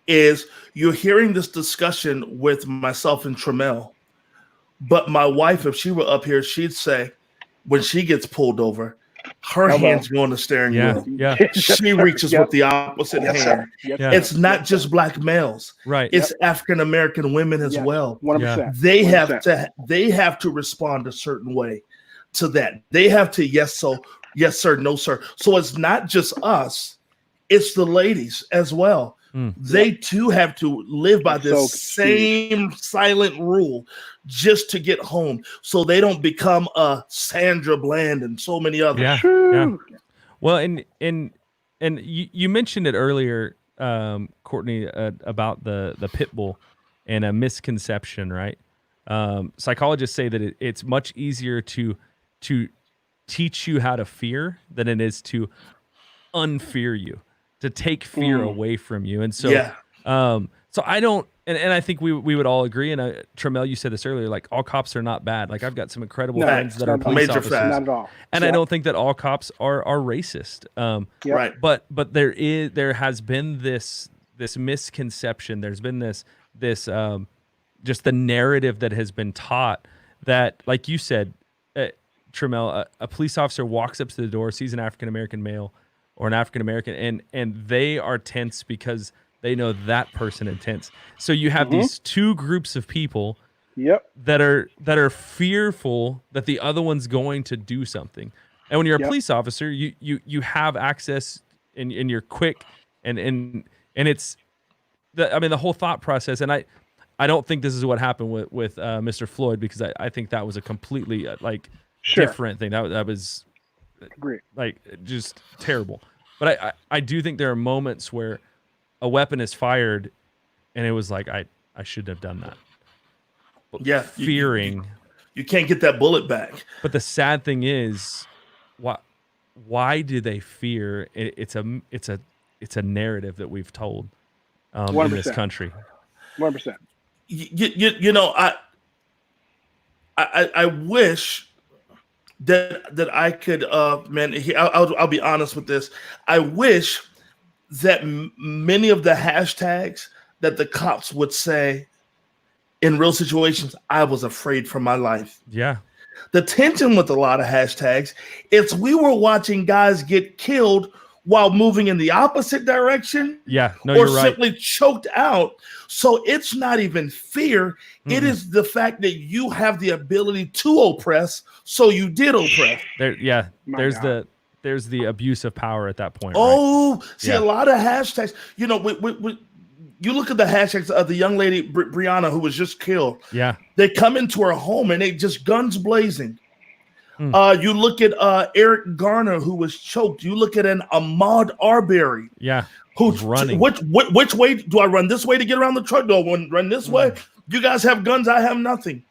Is you're hearing this discussion with myself and Trammel, but my wife, if she were up here, she'd say, when she gets pulled over, her hands go on the steering wheel. Yeah. She reaches with the opposite hand. It's not just black males. Right. It's African American women as well. 100%. They have to respond a certain way to that. They have to yes sir, no sir. So it's not just us, it's the ladies as well. They too have to live by this same silent rule just to get home, so they don't become a Sandra Bland and so many others. Yeah. Well, and you mentioned it earlier, Courtney, about the pit bull and a misconception, right? Psychologists say that it's much easier to teach you how to fear than it is to unfear you, to take fear away from you. And so, so I don't, and I think we would all agree. And Trammel, you said this earlier, like all cops are not bad. Like I've got some incredible friends that are police officers. Not at all. And I don't think that all cops are racist. Right. But there has been this misconception. There's been this just the narrative that has been taught that, like you said, Trammel, a police officer walks up to the door, sees an African-American male or an African-American, and they are tense because they know that person is tense. So you have these two groups of people that are fearful that the other one's going to do something. And when you're a police officer, you have access and you're quick and it's the whole thought process. And I don't think this is what happened with Mr. Floyd, because I think that was a completely different thing. That was great, just terrible. But I do think there are moments where a weapon is fired, and it was like I shouldn't have done that. But Yeah, fearing. You can't get that bullet back. But the sad thing is, why do they fear? It's a narrative that we've told in this country. 100%. You know, I wish that I could, man. I'll be honest with this. I wish that many of the hashtags that the cops would say in real situations, I was afraid for my life. Yeah. The tension with a lot of hashtags, it's we were watching guys get killed while moving in the opposite direction. Yeah. No, or you're right. simply choked out. So it's not even fear. It is the fact that you have the ability to oppress. So you did oppress. There's the abuse of power at that point. Oh, right? See, a lot of hashtags, you know, you look at the hashtags of the young lady, Brianna, who was just killed. Yeah. They come into her home and they just guns blazing. You look at Eric Garner, who was choked. You look at an Ahmaud Arbery. Yeah. Who's running? Which way do I run? This way to get around the truck? Do I run this way? You guys have guns. I have nothing.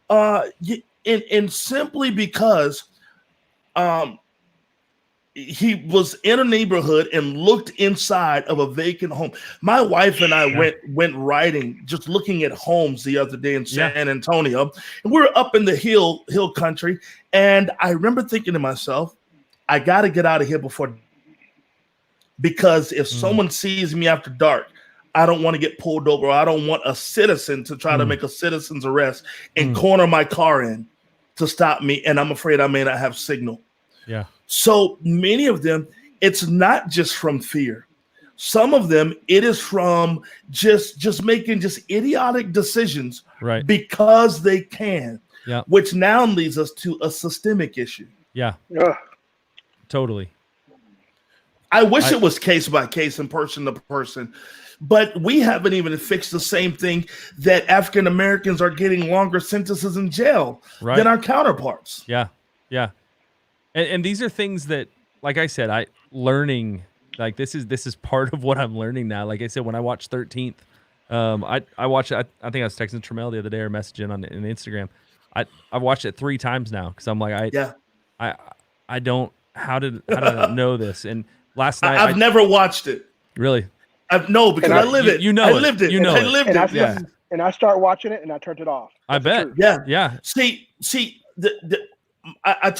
And simply because he was in a neighborhood and looked inside of a vacant home. My wife and I went riding, just looking at homes the other day in San Antonio, and we were up in the hill country. And I remember thinking to myself, I got to get out of here because if someone sees me after dark, I don't want to get pulled over. I don't want a citizen to try to make a citizen's arrest and corner my car in to stop me. And I'm afraid I may not have signal. Yeah. So many of them, it's not just from fear. Some of them, it is from just making just idiotic decisions because they can, which now leads us to a systemic issue. Yeah. Totally. I wish it was case by case and person to person, but we haven't even fixed the same thing that African Americans are getting longer sentences in jail than our counterparts. Yeah. Yeah. And these are things that, like I said, learning, like this is part of what I'm learning now. Like I said, when I watched 13th, I watched it. I think I was texting Trammel the other day or messaging on Instagram. I watched it 3 times now because I'm like, I don't, how did I not know this? And last night I've never watched it. Really? Because I live it. You know, I lived it. You know, I lived it. And I start watching it and I turned it off. I bet. Yeah. See, I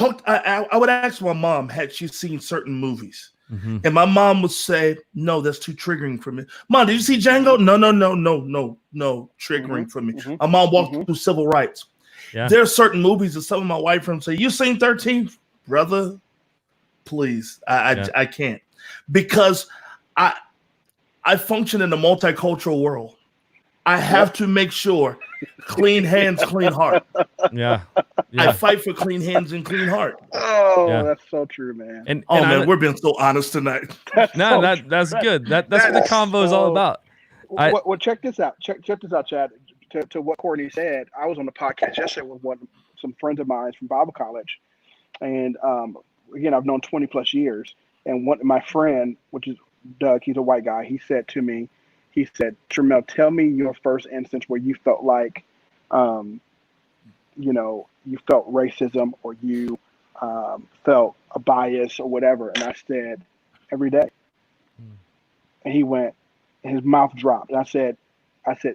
would ask my mom, had she seen certain movies? And my mom would say, no, that's too triggering for me. Mom, did you see Django? No, triggering for me. My mom walked through civil rights. Yeah. There are certain movies that some of my white friends say, you seen 13th? Brother, please. I can't. Because I function in a multicultural world. I have to make sure clean hands, clean heart. Yeah. I fight for clean hands and clean heart. Oh, that's so true, man. And man, we're being so honest tonight. That's good. That's what the convo is all about. Well, check this out. Check this out, Chad. To what Courtney said, I was on the podcast yesterday with some friends of mine from Bible college, and again, I've known 20 plus years. And my friend, which is Doug, he's a white guy. He said to me, Trammel, tell me your first instance where you felt like, you felt racism or you felt a bias or whatever. And I said, every day. And he went, and his mouth dropped. And I said,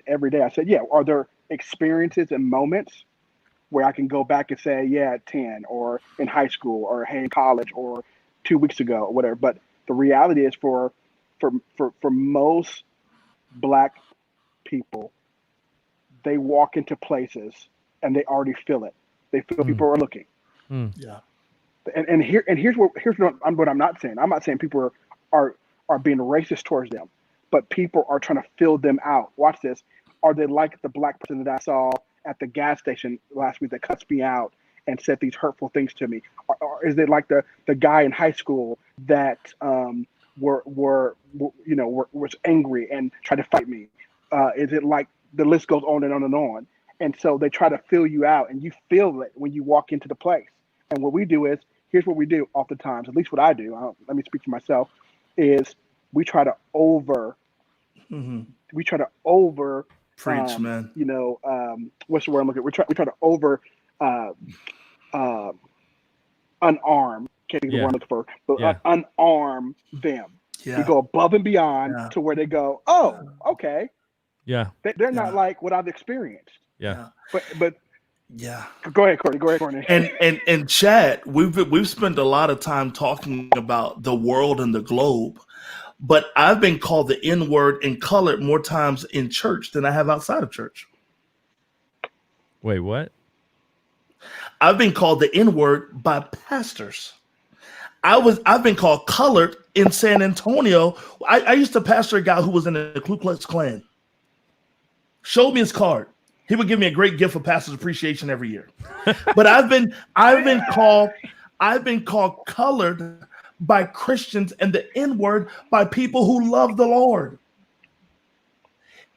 every day. I said, yeah. Are there experiences and moments where I can go back and say, yeah, at 10 or in high school or hey, in college or 2 weeks ago or whatever. But the reality is for most Black people, they walk into places and they already feel it. They feel people are looking. Yeah. And here's what I'm not saying. I'm not saying people are being racist towards them, but people are trying to fill them out. Watch this. Are they like the Black person that I saw at the gas station last week that cuts me out and said these hurtful things to me? Or is it like the guy in high school that was angry and tried to fight me? Is it like the list goes on and on and on? And so they try to fill you out, and you feel it when you walk into the place. And what we do is, here's what we do oftentimes, at least what I do, let me speak for myself, is we try to over We try to over, Preach, man. what's the word I'm looking at? We try to over unarm. Can't think of the word I'm looking for, but unarm them. Yeah. We go above and beyond Yeah. to where they go, oh, okay. Yeah. They're not like what I've experienced. Yeah. But yeah. Go ahead, Courtney. And Chad, we've spent a lot of time talking about the world and the globe, but I've been called the N-word and colored more times in church than I have outside of church. Wait, what? I've been called the N-word by pastors. I've been called colored in San Antonio. I used to pastor a guy who was in the Ku Klux Klan. Showed me his card. He would give me a great gift for pastor's appreciation every year. But I've been called colored by Christians and the N-word by people who love the Lord.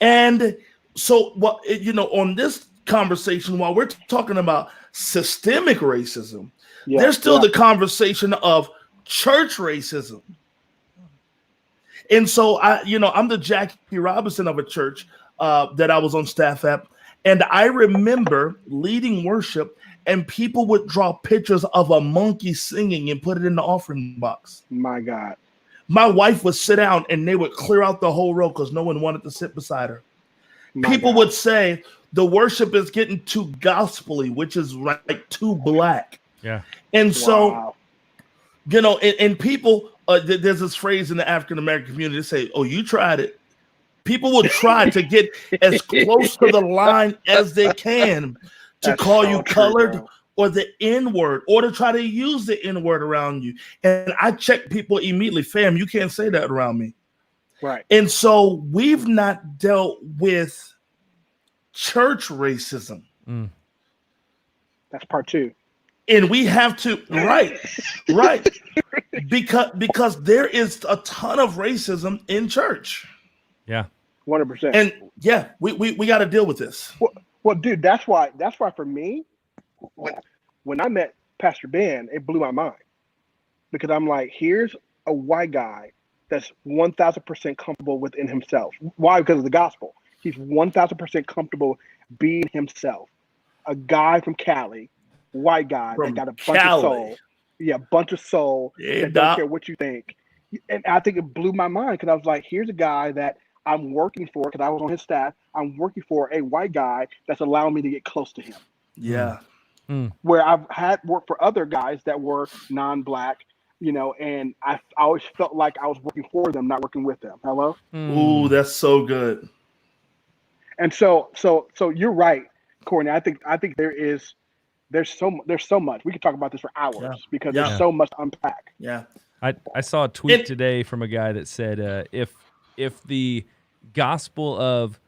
And so on this conversation, while we're talking about systemic racism, there's still the conversation of church racism. And so I'm the Jackie Robinson of a church that I was on staff at. And I remember leading worship and people would draw pictures of a monkey singing and put it in the offering box. My God. My wife would sit down and they would clear out the whole row because no one wanted to sit beside her. People would say the worship is getting too gospel-y, which is like too black. Yeah. And so, and people, there's this phrase in the African-American community, they say, oh, you tried it. People will try to get as close to the line as they can to call you colored or the N-word, or to try to use the N-word around you. And I check people immediately, fam, you can't say that around me. Right. And so we've not dealt with church racism. That's part 2. And we have to, right. Because there is a ton of racism in church. Yeah. 100%. And we got to deal with this. Well, dude, that's why for me, when I met Pastor Ben, it blew my mind, because I'm like, here's a white guy that's 1,000% comfortable within himself. Why? Because of the gospel. He's 1,000% comfortable being himself. A guy from Cali, white guy that got a bunch of soul. Yeah, bunch of soul. Yeah, that don't care what you think. And I think it blew my mind, because I was like, here's a guy that I'm working for, because I was on his staff. I'm working for a white guy that's allowing me to get close to him. Yeah. Where I've had worked for other guys that were non-black, and I always felt like I was working for them, not working with them. Hello? Ooh, that's so good. And so you're right, Courtney. I think there's so much. We could talk about this for hours because there's so much to unpack. Yeah. I saw a tweet today from a guy that said, if the gospel of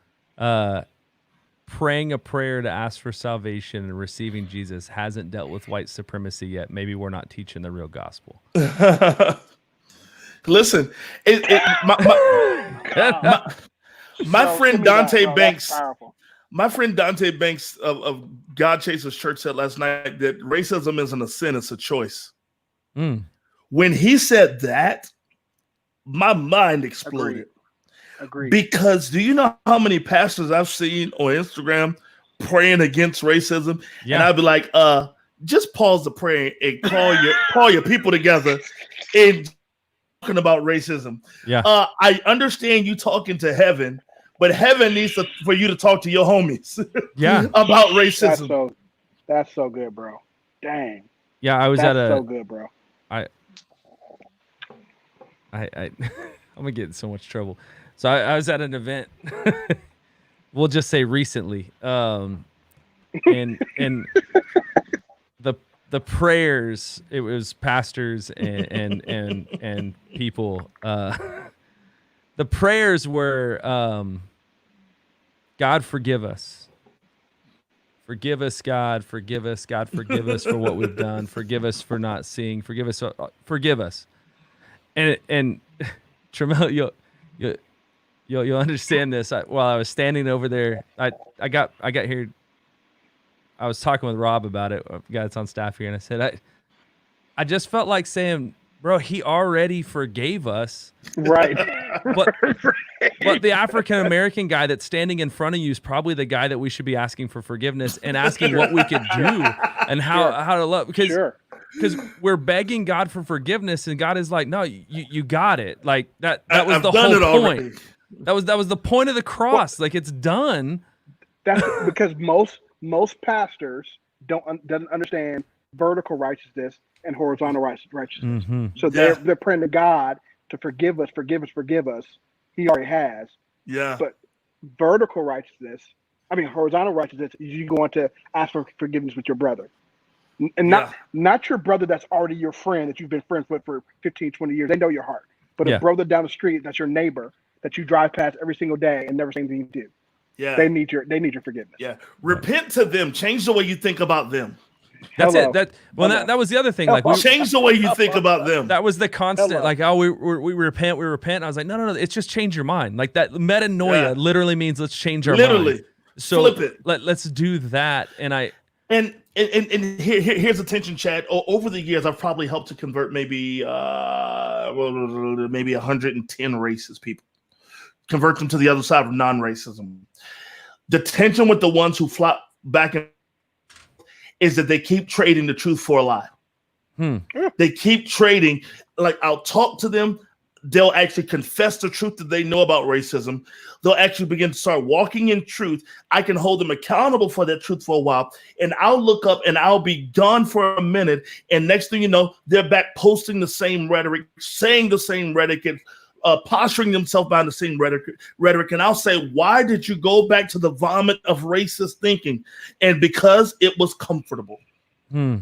praying a prayer to ask for salvation and receiving Jesus hasn't dealt with white supremacy yet, maybe we're not teaching the real gospel. Listen, my friend Dante Banks, my friend Dante Banks of God Chasers Church said last night that racism isn't a sin, it's a choice. When he said that, my mind exploded. Agreed. Because do you know how many pastors I've seen on Instagram praying against racism? Yeah. And I'd be like, just pause the prayer and call your people together and talking about racism. Yeah. I understand you talking to heaven, but heaven needs for you to talk to your homies about racism. That's so good, bro. Dang. Yeah, I was so good, bro. I'm gonna get in so much trouble. So I was at an event, we'll just say recently, and the prayers, it was pastors and people. The prayers were, God forgive us. Forgive us, God. Forgive us, God. Forgive us for what we've done. Forgive us for not seeing. Forgive us. Forgive us. And Trammel, you'll understand this. While I was standing over there, I got here. I was talking with Rob about it, a guy that's on staff here, and I said, I just felt like saying, bro, he already forgave us. Right. But the African American guy that's standing in front of you is probably the guy that we should be asking for forgiveness and asking what we could do and how to love, because we're begging God for forgiveness, and God is like, no, you got it. Like that was I've the done whole it point. already. That was the point of the cross. Like, it's done. That's because most pastors doesn't understand vertical righteousness and horizontal righteousness. Mm-hmm. So they're praying to God to forgive us. He already has. Yeah. But horizontal righteousness is you going to ask for forgiveness with your brother. And not your brother that's already your friend that you've been friends with for 15, 20 years. They know your heart. But a brother down the street that's your neighbor that you drive past every single day and never say anything to. Yeah. They need your forgiveness. Yeah. Repent to them. Change the way you think about them. That's it. That was the other thing. Like, change the way you think about them. That was the constant. Like, we repent. And I was like, no. It's just change your mind. Like, that metanoia literally means let's change our mind. So flip it. Let's do that. And here's attention, Chad. Over the years, I've probably helped to convert maybe 110 racist people, convert them to the other side of non-racism. The tension with the ones who flop back in is that they keep trading the truth for a lie. They keep trading. Like, I'll talk to them. They'll actually confess the truth that they know about racism. They'll actually begin to start walking in truth. I can hold them accountable for that truth for a while. And I'll look up and I'll be gone for a minute. And next thing you know, they're back posting the same rhetoric, saying the same rhetoric, posturing themselves behind the same rhetoric. And I'll say, why did you go back to the vomit of racist thinking? And because it was comfortable.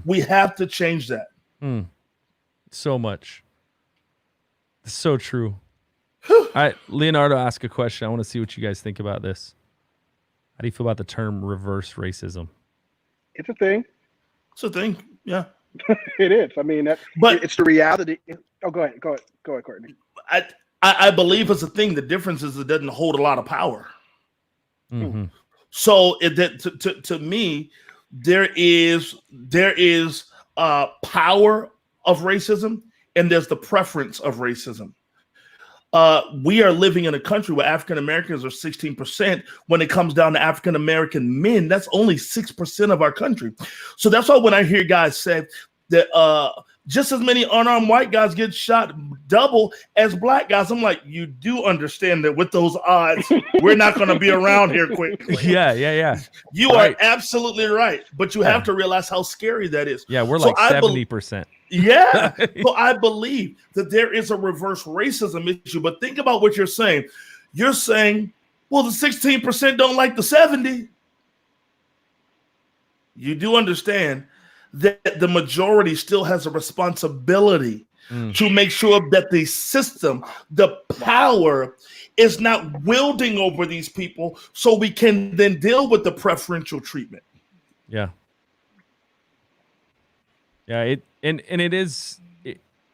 We have to change that. So much. So true. Leonardo asked a question. I want to see what you guys think about this. How do you feel about the term reverse racism? It's a thing. Yeah. It is. I mean, but it's the reality. Oh, go ahead, Courtney. I believe it's a thing. The difference is it doesn't hold a lot of power. Mm-hmm. So to me, there is power of racism, and there's the preference of racism. We are living in a country where African Americans are 16%. When it comes down to African American men, that's only 6% of our country. So that's why when I hear guys say that just as many unarmed white guys get shot double as black guys, I'm like, you do understand that with those odds, we're not going to be around here quickly. Yeah. You are absolutely right. But you have to realize how scary that is. Yeah, we're like 70%. Yeah. So I believe that there is a reverse racism issue. But think about what you're saying. You're saying, well, the 16% don't like the 70. You do understand that the majority still has a responsibility to make sure that the system, the power, is not wielding over these people so we can then deal with the preferential treatment. Yeah. Yeah,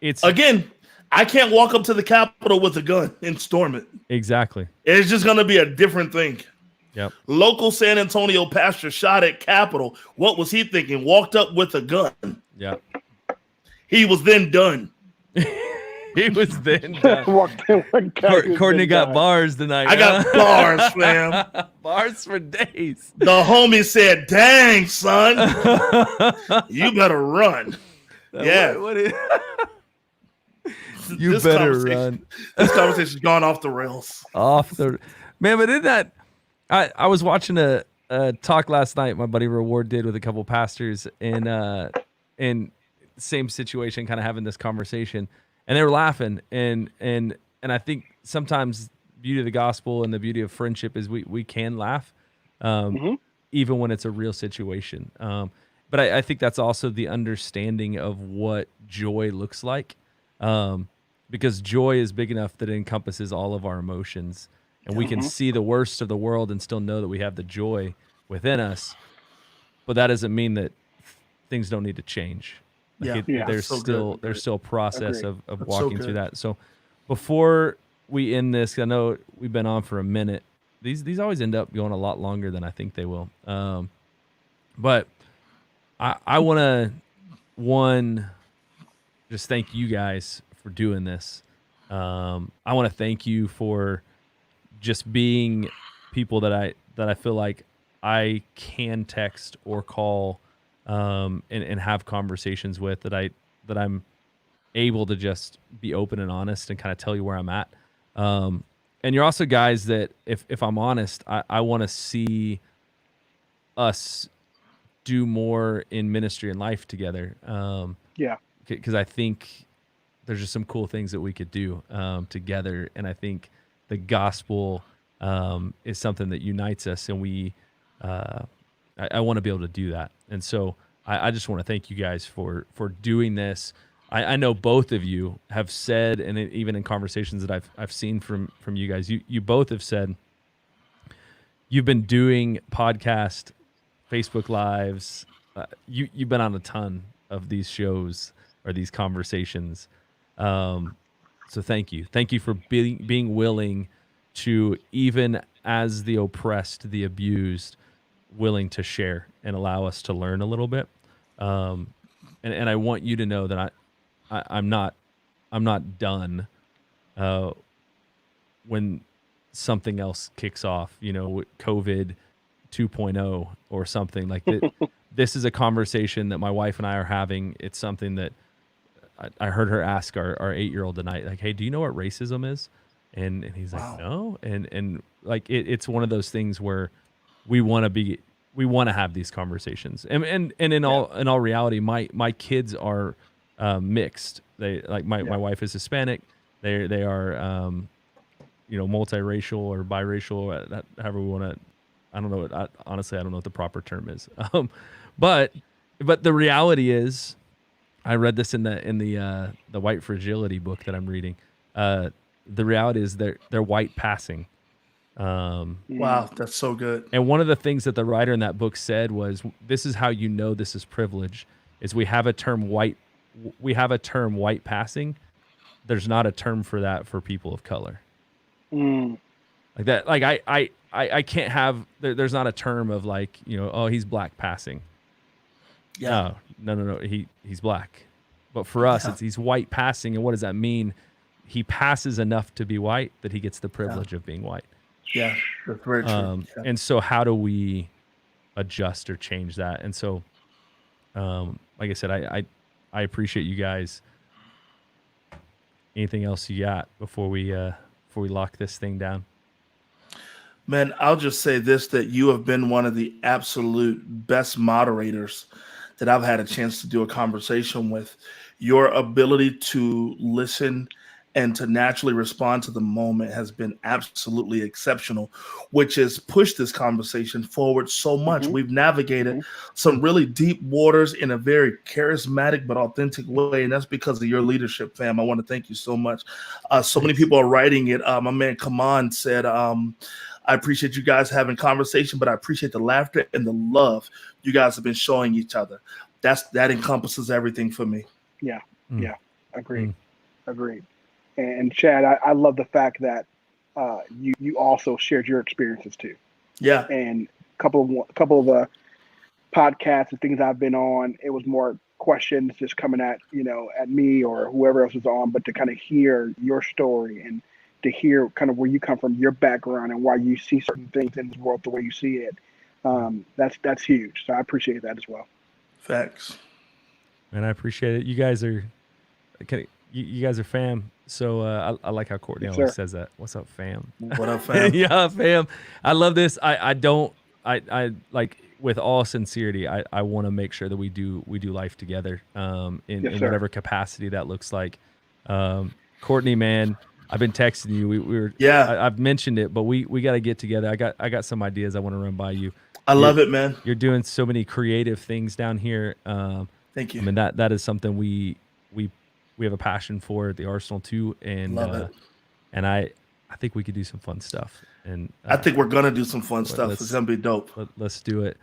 it's again, I can't walk up to the Capitol with a gun and storm it. Exactly. It's just going to be a different thing. Yep. Local San Antonio pastor shot at Capitol. What was he thinking? Walked up with a gun. Yeah. He was then done. He was then done. Courtney got bars tonight. I got bars, man. Bars for days. The homie said, dang, son. You better run. Yeah. You better run. This conversation's gone off the rails. Man, but in that, I was watching a talk last night my buddy Reward did with a couple pastors in same situation, kind of having this conversation, and they were laughing, and I think sometimes beauty of the gospel and the beauty of friendship is we can laugh, even when it's a real situation. But I think that's also the understanding of what joy looks like, because joy is big enough that it encompasses all of our emotions. And we can see the worst of the world and still know that we have the joy within us. But that doesn't mean that things don't need to change. There's still a process of walking through that. So before we end this, I know we've been on for a minute. These always end up going a lot longer than I think they will. But I want to, just thank you guys for doing this. I want to thank you for just being people that I feel like I can text or call, and have conversations with, that I'm able to just be open and honest and kind of tell you where I'm at. And you're also guys that, if I'm honest, I want to see us do more in ministry and life together. Yeah. Because I think there's just some cool things that we could do together, and I think the gospel is something that unites us, and I want to be able to do that. And so I just want to thank you guys for doing this. I know both of you have said, and even in conversations that I've seen from you guys, you both have said you've been doing podcast, Facebook Lives. You've been on a ton of these shows or these conversations. So thank you. Thank you for being willing to, even as the oppressed, the abused, willing to share and allow us to learn a little bit. And I want you to know that I'm not done when something else kicks off, COVID 2.0 or something like that. This is a conversation that my wife and I are having. It's something that I heard her ask our 8-year-old tonight, like, hey, do you know what racism is? And he's like, no. And like, it's one of those things where we want to have these conversations. And in all reality, my kids are mixed. They like my wife is Hispanic. They are multiracial or biracial, however we want to. I don't know. Honestly, I don't know what the proper term is. But the reality is, I read this in the White Fragility book that I'm reading. The reality is they're white passing. Wow, that's so good. And one of the things that the writer in that book said was, this is how you know this is privilege, is we have a term white passing. There's not a term for that for people of color. Like that, like I can't have, there's not a term of like, oh, he's black passing. Yeah. No. He's black. But for us, he's white passing. And what does that mean? He passes enough to be white that he gets the privilege of being white. Yeah, that's very true. And so how do we adjust or change that? And so, like I said, I appreciate you guys. Anything else you got before we lock this thing down? Man, I'll just say this, that you have been one of the absolute best moderators that I've had a chance to do a conversation with. Your ability to listen and to naturally respond to the moment has been absolutely exceptional, which has pushed this conversation forward so much. We've navigated some really deep waters in a very charismatic but authentic way, and that's because of your leadership, fam. I want to thank you so much. So many people are writing it. My man Kaman said, I appreciate you guys having conversation, but I appreciate the laughter and the love you guys have been showing each other. That encompasses everything for me. Yeah. Agreed. And Chad, I love the fact that you also shared your experiences too. Yeah. And a couple of the podcasts and things I've been on, it was more questions just coming at me or whoever else was on, but to kind of hear your story and to hear kind of where you come from, your background, and why you see certain things in this world the way you see it. That's huge. So I appreciate that as well. Facts. And I appreciate it. You guys are you guys are fam. So I like how Courtney always says that. What's up, fam? What up, fam? Yeah, fam. I love this. I like, with all sincerity, I want to make sure that we do life together in whatever capacity that looks like. Courtney, man, I've been texting you. We were I've mentioned it, but we got to get together. I got some ideas I want to run by you. I love it, man. You're doing so many creative things down here. Thank you. I mean, that is something we have a passion for at the Arsenal too, and love it. And I think we could do some fun stuff. And I think we're gonna do some fun stuff. It's gonna be dope. Let's do it.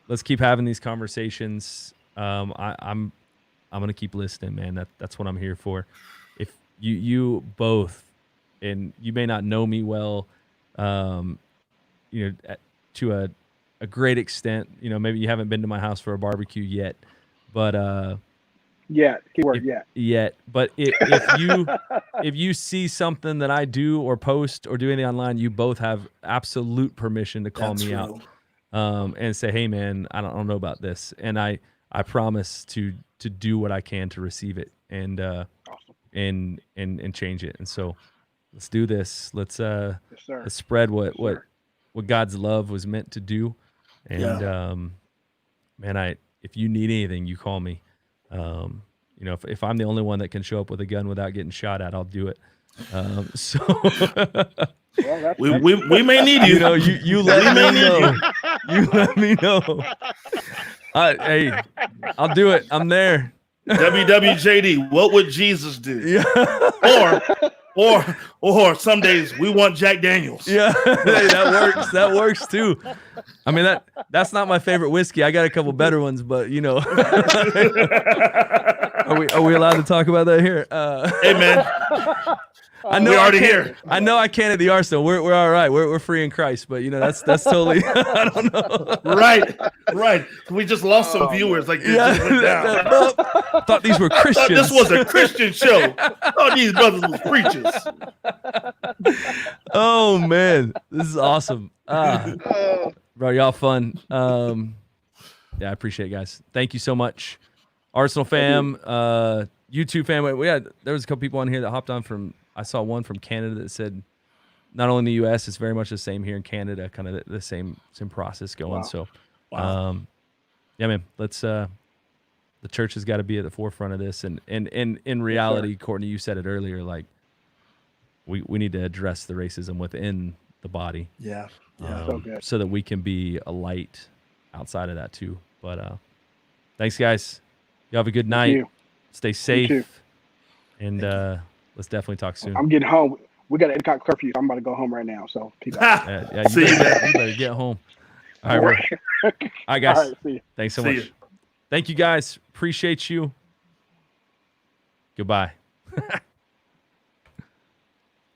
Let's keep having these conversations. I'm gonna keep listening, man. That's what I'm here for. If you both, and you may not know me well, to a great extent, maybe you haven't been to my house for a barbecue yet, but Keyword Yet. But if you see something that I do or post or do anything online, you both have absolute permission to call me out and say, hey man, I don't know about this. And I promise to do what I can to receive it and and change it. And so let's do this. Let's let's spread what God's love was meant to do. And man, if you need anything, you call me. You know, if I'm the only one that can show up with a gun without getting shot at, I'll do it. So we may need you. You know, you let me know. You let me know. Hey, I'll do it. I'm there. WWJD, what would Jesus do? Yeah. Or some days we want Jack Daniels. Yeah, hey, that works. That works too. I mean that's not my favorite whiskey. I got a couple better ones, but you know. Are we allowed to talk about that here? Hey man. I know we're already here. I know I can't at the Arsenal. We're all right. We're free in Christ, but you know that's totally. I don't know. Right. We just lost some viewers. Like this just went down. Thought these were Christians. This was a Christian show. Thought these brothers was preachers. Oh man, this is awesome. Bro, y'all fun. Yeah, I appreciate it, guys. Thank you so much, Arsenal fam, YouTube fam. There was a couple people on here that hopped on from. I saw one from Canada that said, not only in the U.S., it's very much the same here in Canada, kind of the same process going. Wow. So, yeah, man, let's. The church has got to be at the forefront of this, and in reality, yes, Courtney, you said it earlier, like we need to address the racism within the body, so that we can be a light outside of that too. But thanks, guys. You have a good night. Stay safe, and. Let's definitely talk soon. I'm getting home. We got an 8 o'clock curfew, so I'm about to go home right now. So, you better get home. All right, all right, guys. All right, see you. Thanks so much. Thank you, guys. Appreciate you. Goodbye.